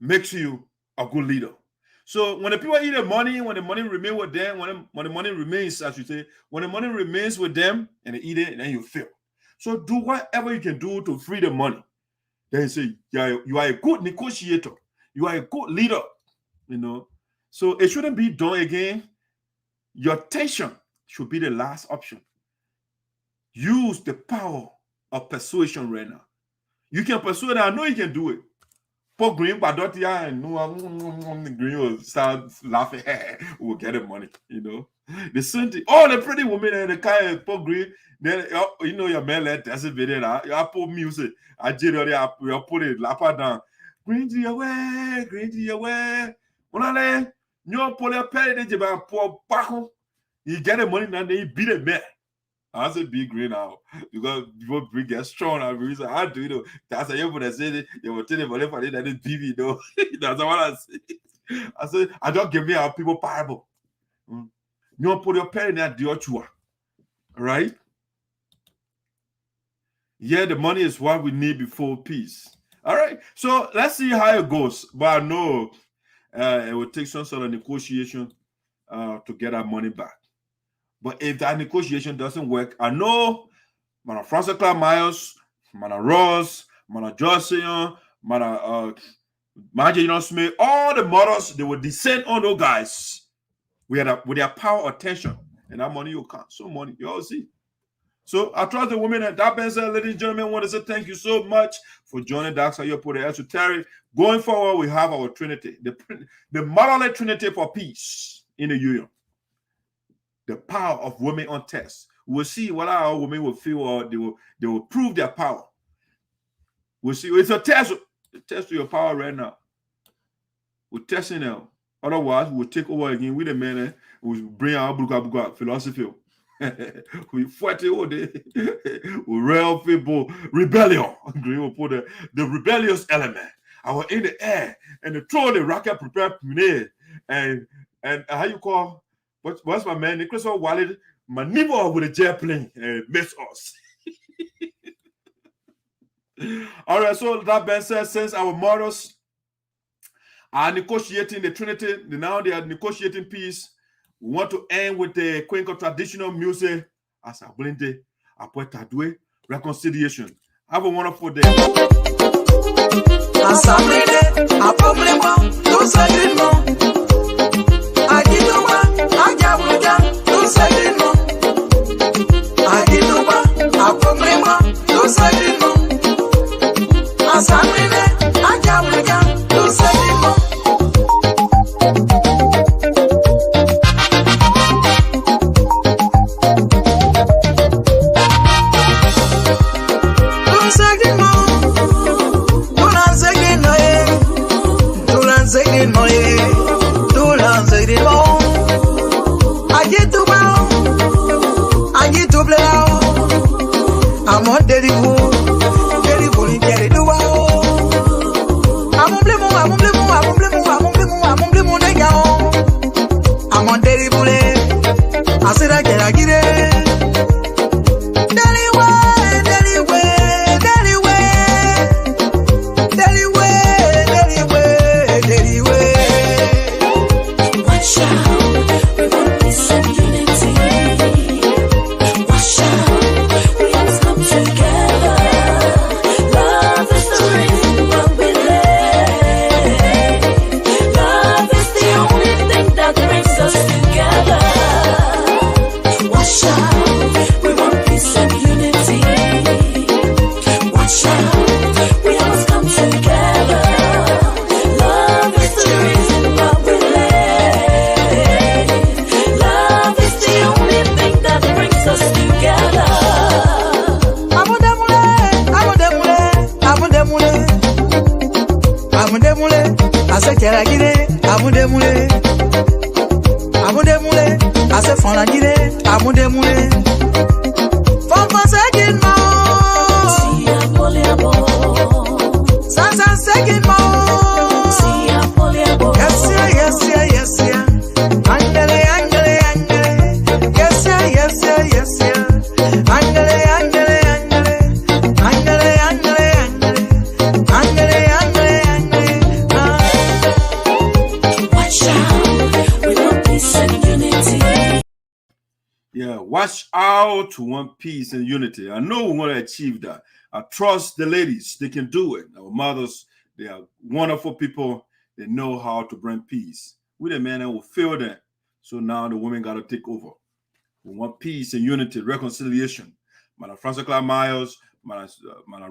makes you a good leader. So when the people eat the money, when the money remains with them, when the money remains, I should say, when the money remains with them and they eat it, and then you fail. So do whatever you can do to free the money. Then you say, yeah, you are a good negotiator. You are a good leader. You know. So it shouldn't be done again. Your tension should be the last option. Use the power of persuasion right now. You can persuade. I know you can do it. Poor Green, but don't and Green will start laughing. We'll get the money, you know. The same thing. Oh, the pretty woman and the kind of poor Green. Then you know your man let that's a video. You put music. I did already. You put it lapa down. Green to your way, green to your way. When you pull your penny, you buy poor back. You get the money and then you beat it man. I said big green now because people bring get strong and reason I do, you know. That's how you say it. You will tell them whatever they did TV, you know. That's what I say. I said, I don't give me our people parable. You don't put your pen in that diochua. Right? Yeah, the money is what we need before peace. All right. So let's see how it goes. But I know it will take some sort of negotiation to get our money back. But if that negotiation doesn't work, I know Madam Frances Miles, Madam Ross, Madam JOYCE, Madam Marjorie Smith, all the mothers, they will descend on those guys with their power of tension. And that money will come. So money, you all see. So I trust the women and that being said, ladies and gentlemen, I want to say thank you so much for joining Dark Side of the Esoteric. Going forward, we have our Trinity, the moral Trinity for peace in the union. The power of women on test. We'll see what our women will feel, or they will prove their power. We'll see. It's a test to your power right now. We're testing them. Otherwise, we'll take over again with the men. We'll bring our buga philosophy. We fight it all day. We real people rebellion. We'll put the rebellious element. I was in the air and the throw the rocket prepared and how you call. What's my man? Nicholas Wallet maneuver with a jet plane and miss us. All right, so that being said, since our mothers are negotiating the Trinity, now they are negotiating peace. We want to end with the Queen of traditional music as a blende, a poetadwe, reconciliation. Have a wonderful day. Assemblée, un problème, tout ça du nom. Agitoba, Agabuja, tout ça du nom. Agitoba, un problème, tout ça du nom. Assemblée, Agabuja, tout ça du nom. I'm on delivery, I said I get it. Watch out to want peace and unity. I know we want to achieve that. I trust the ladies. They can do it. Our mothers, they are wonderful people. They know how to bring peace. We the men will feel that. So now the women got to take over. We want peace and unity, reconciliation. Madam Frances Miles, Madam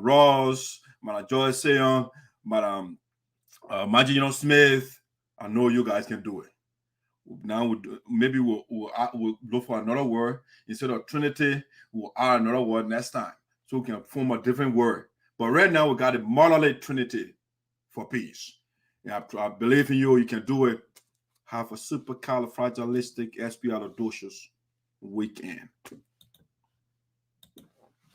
Ross, Madam JOYCE, Madam Maggie Smith. I know you guys can do it. Now maybe we'll look for another word instead of Trinity. We'll add another word next time, so we can form a different word. But right now we got a monolith Trinity for peace. Yeah, I believe in you. You can do it. Have a supercalifragilisticexpialidocious weekend.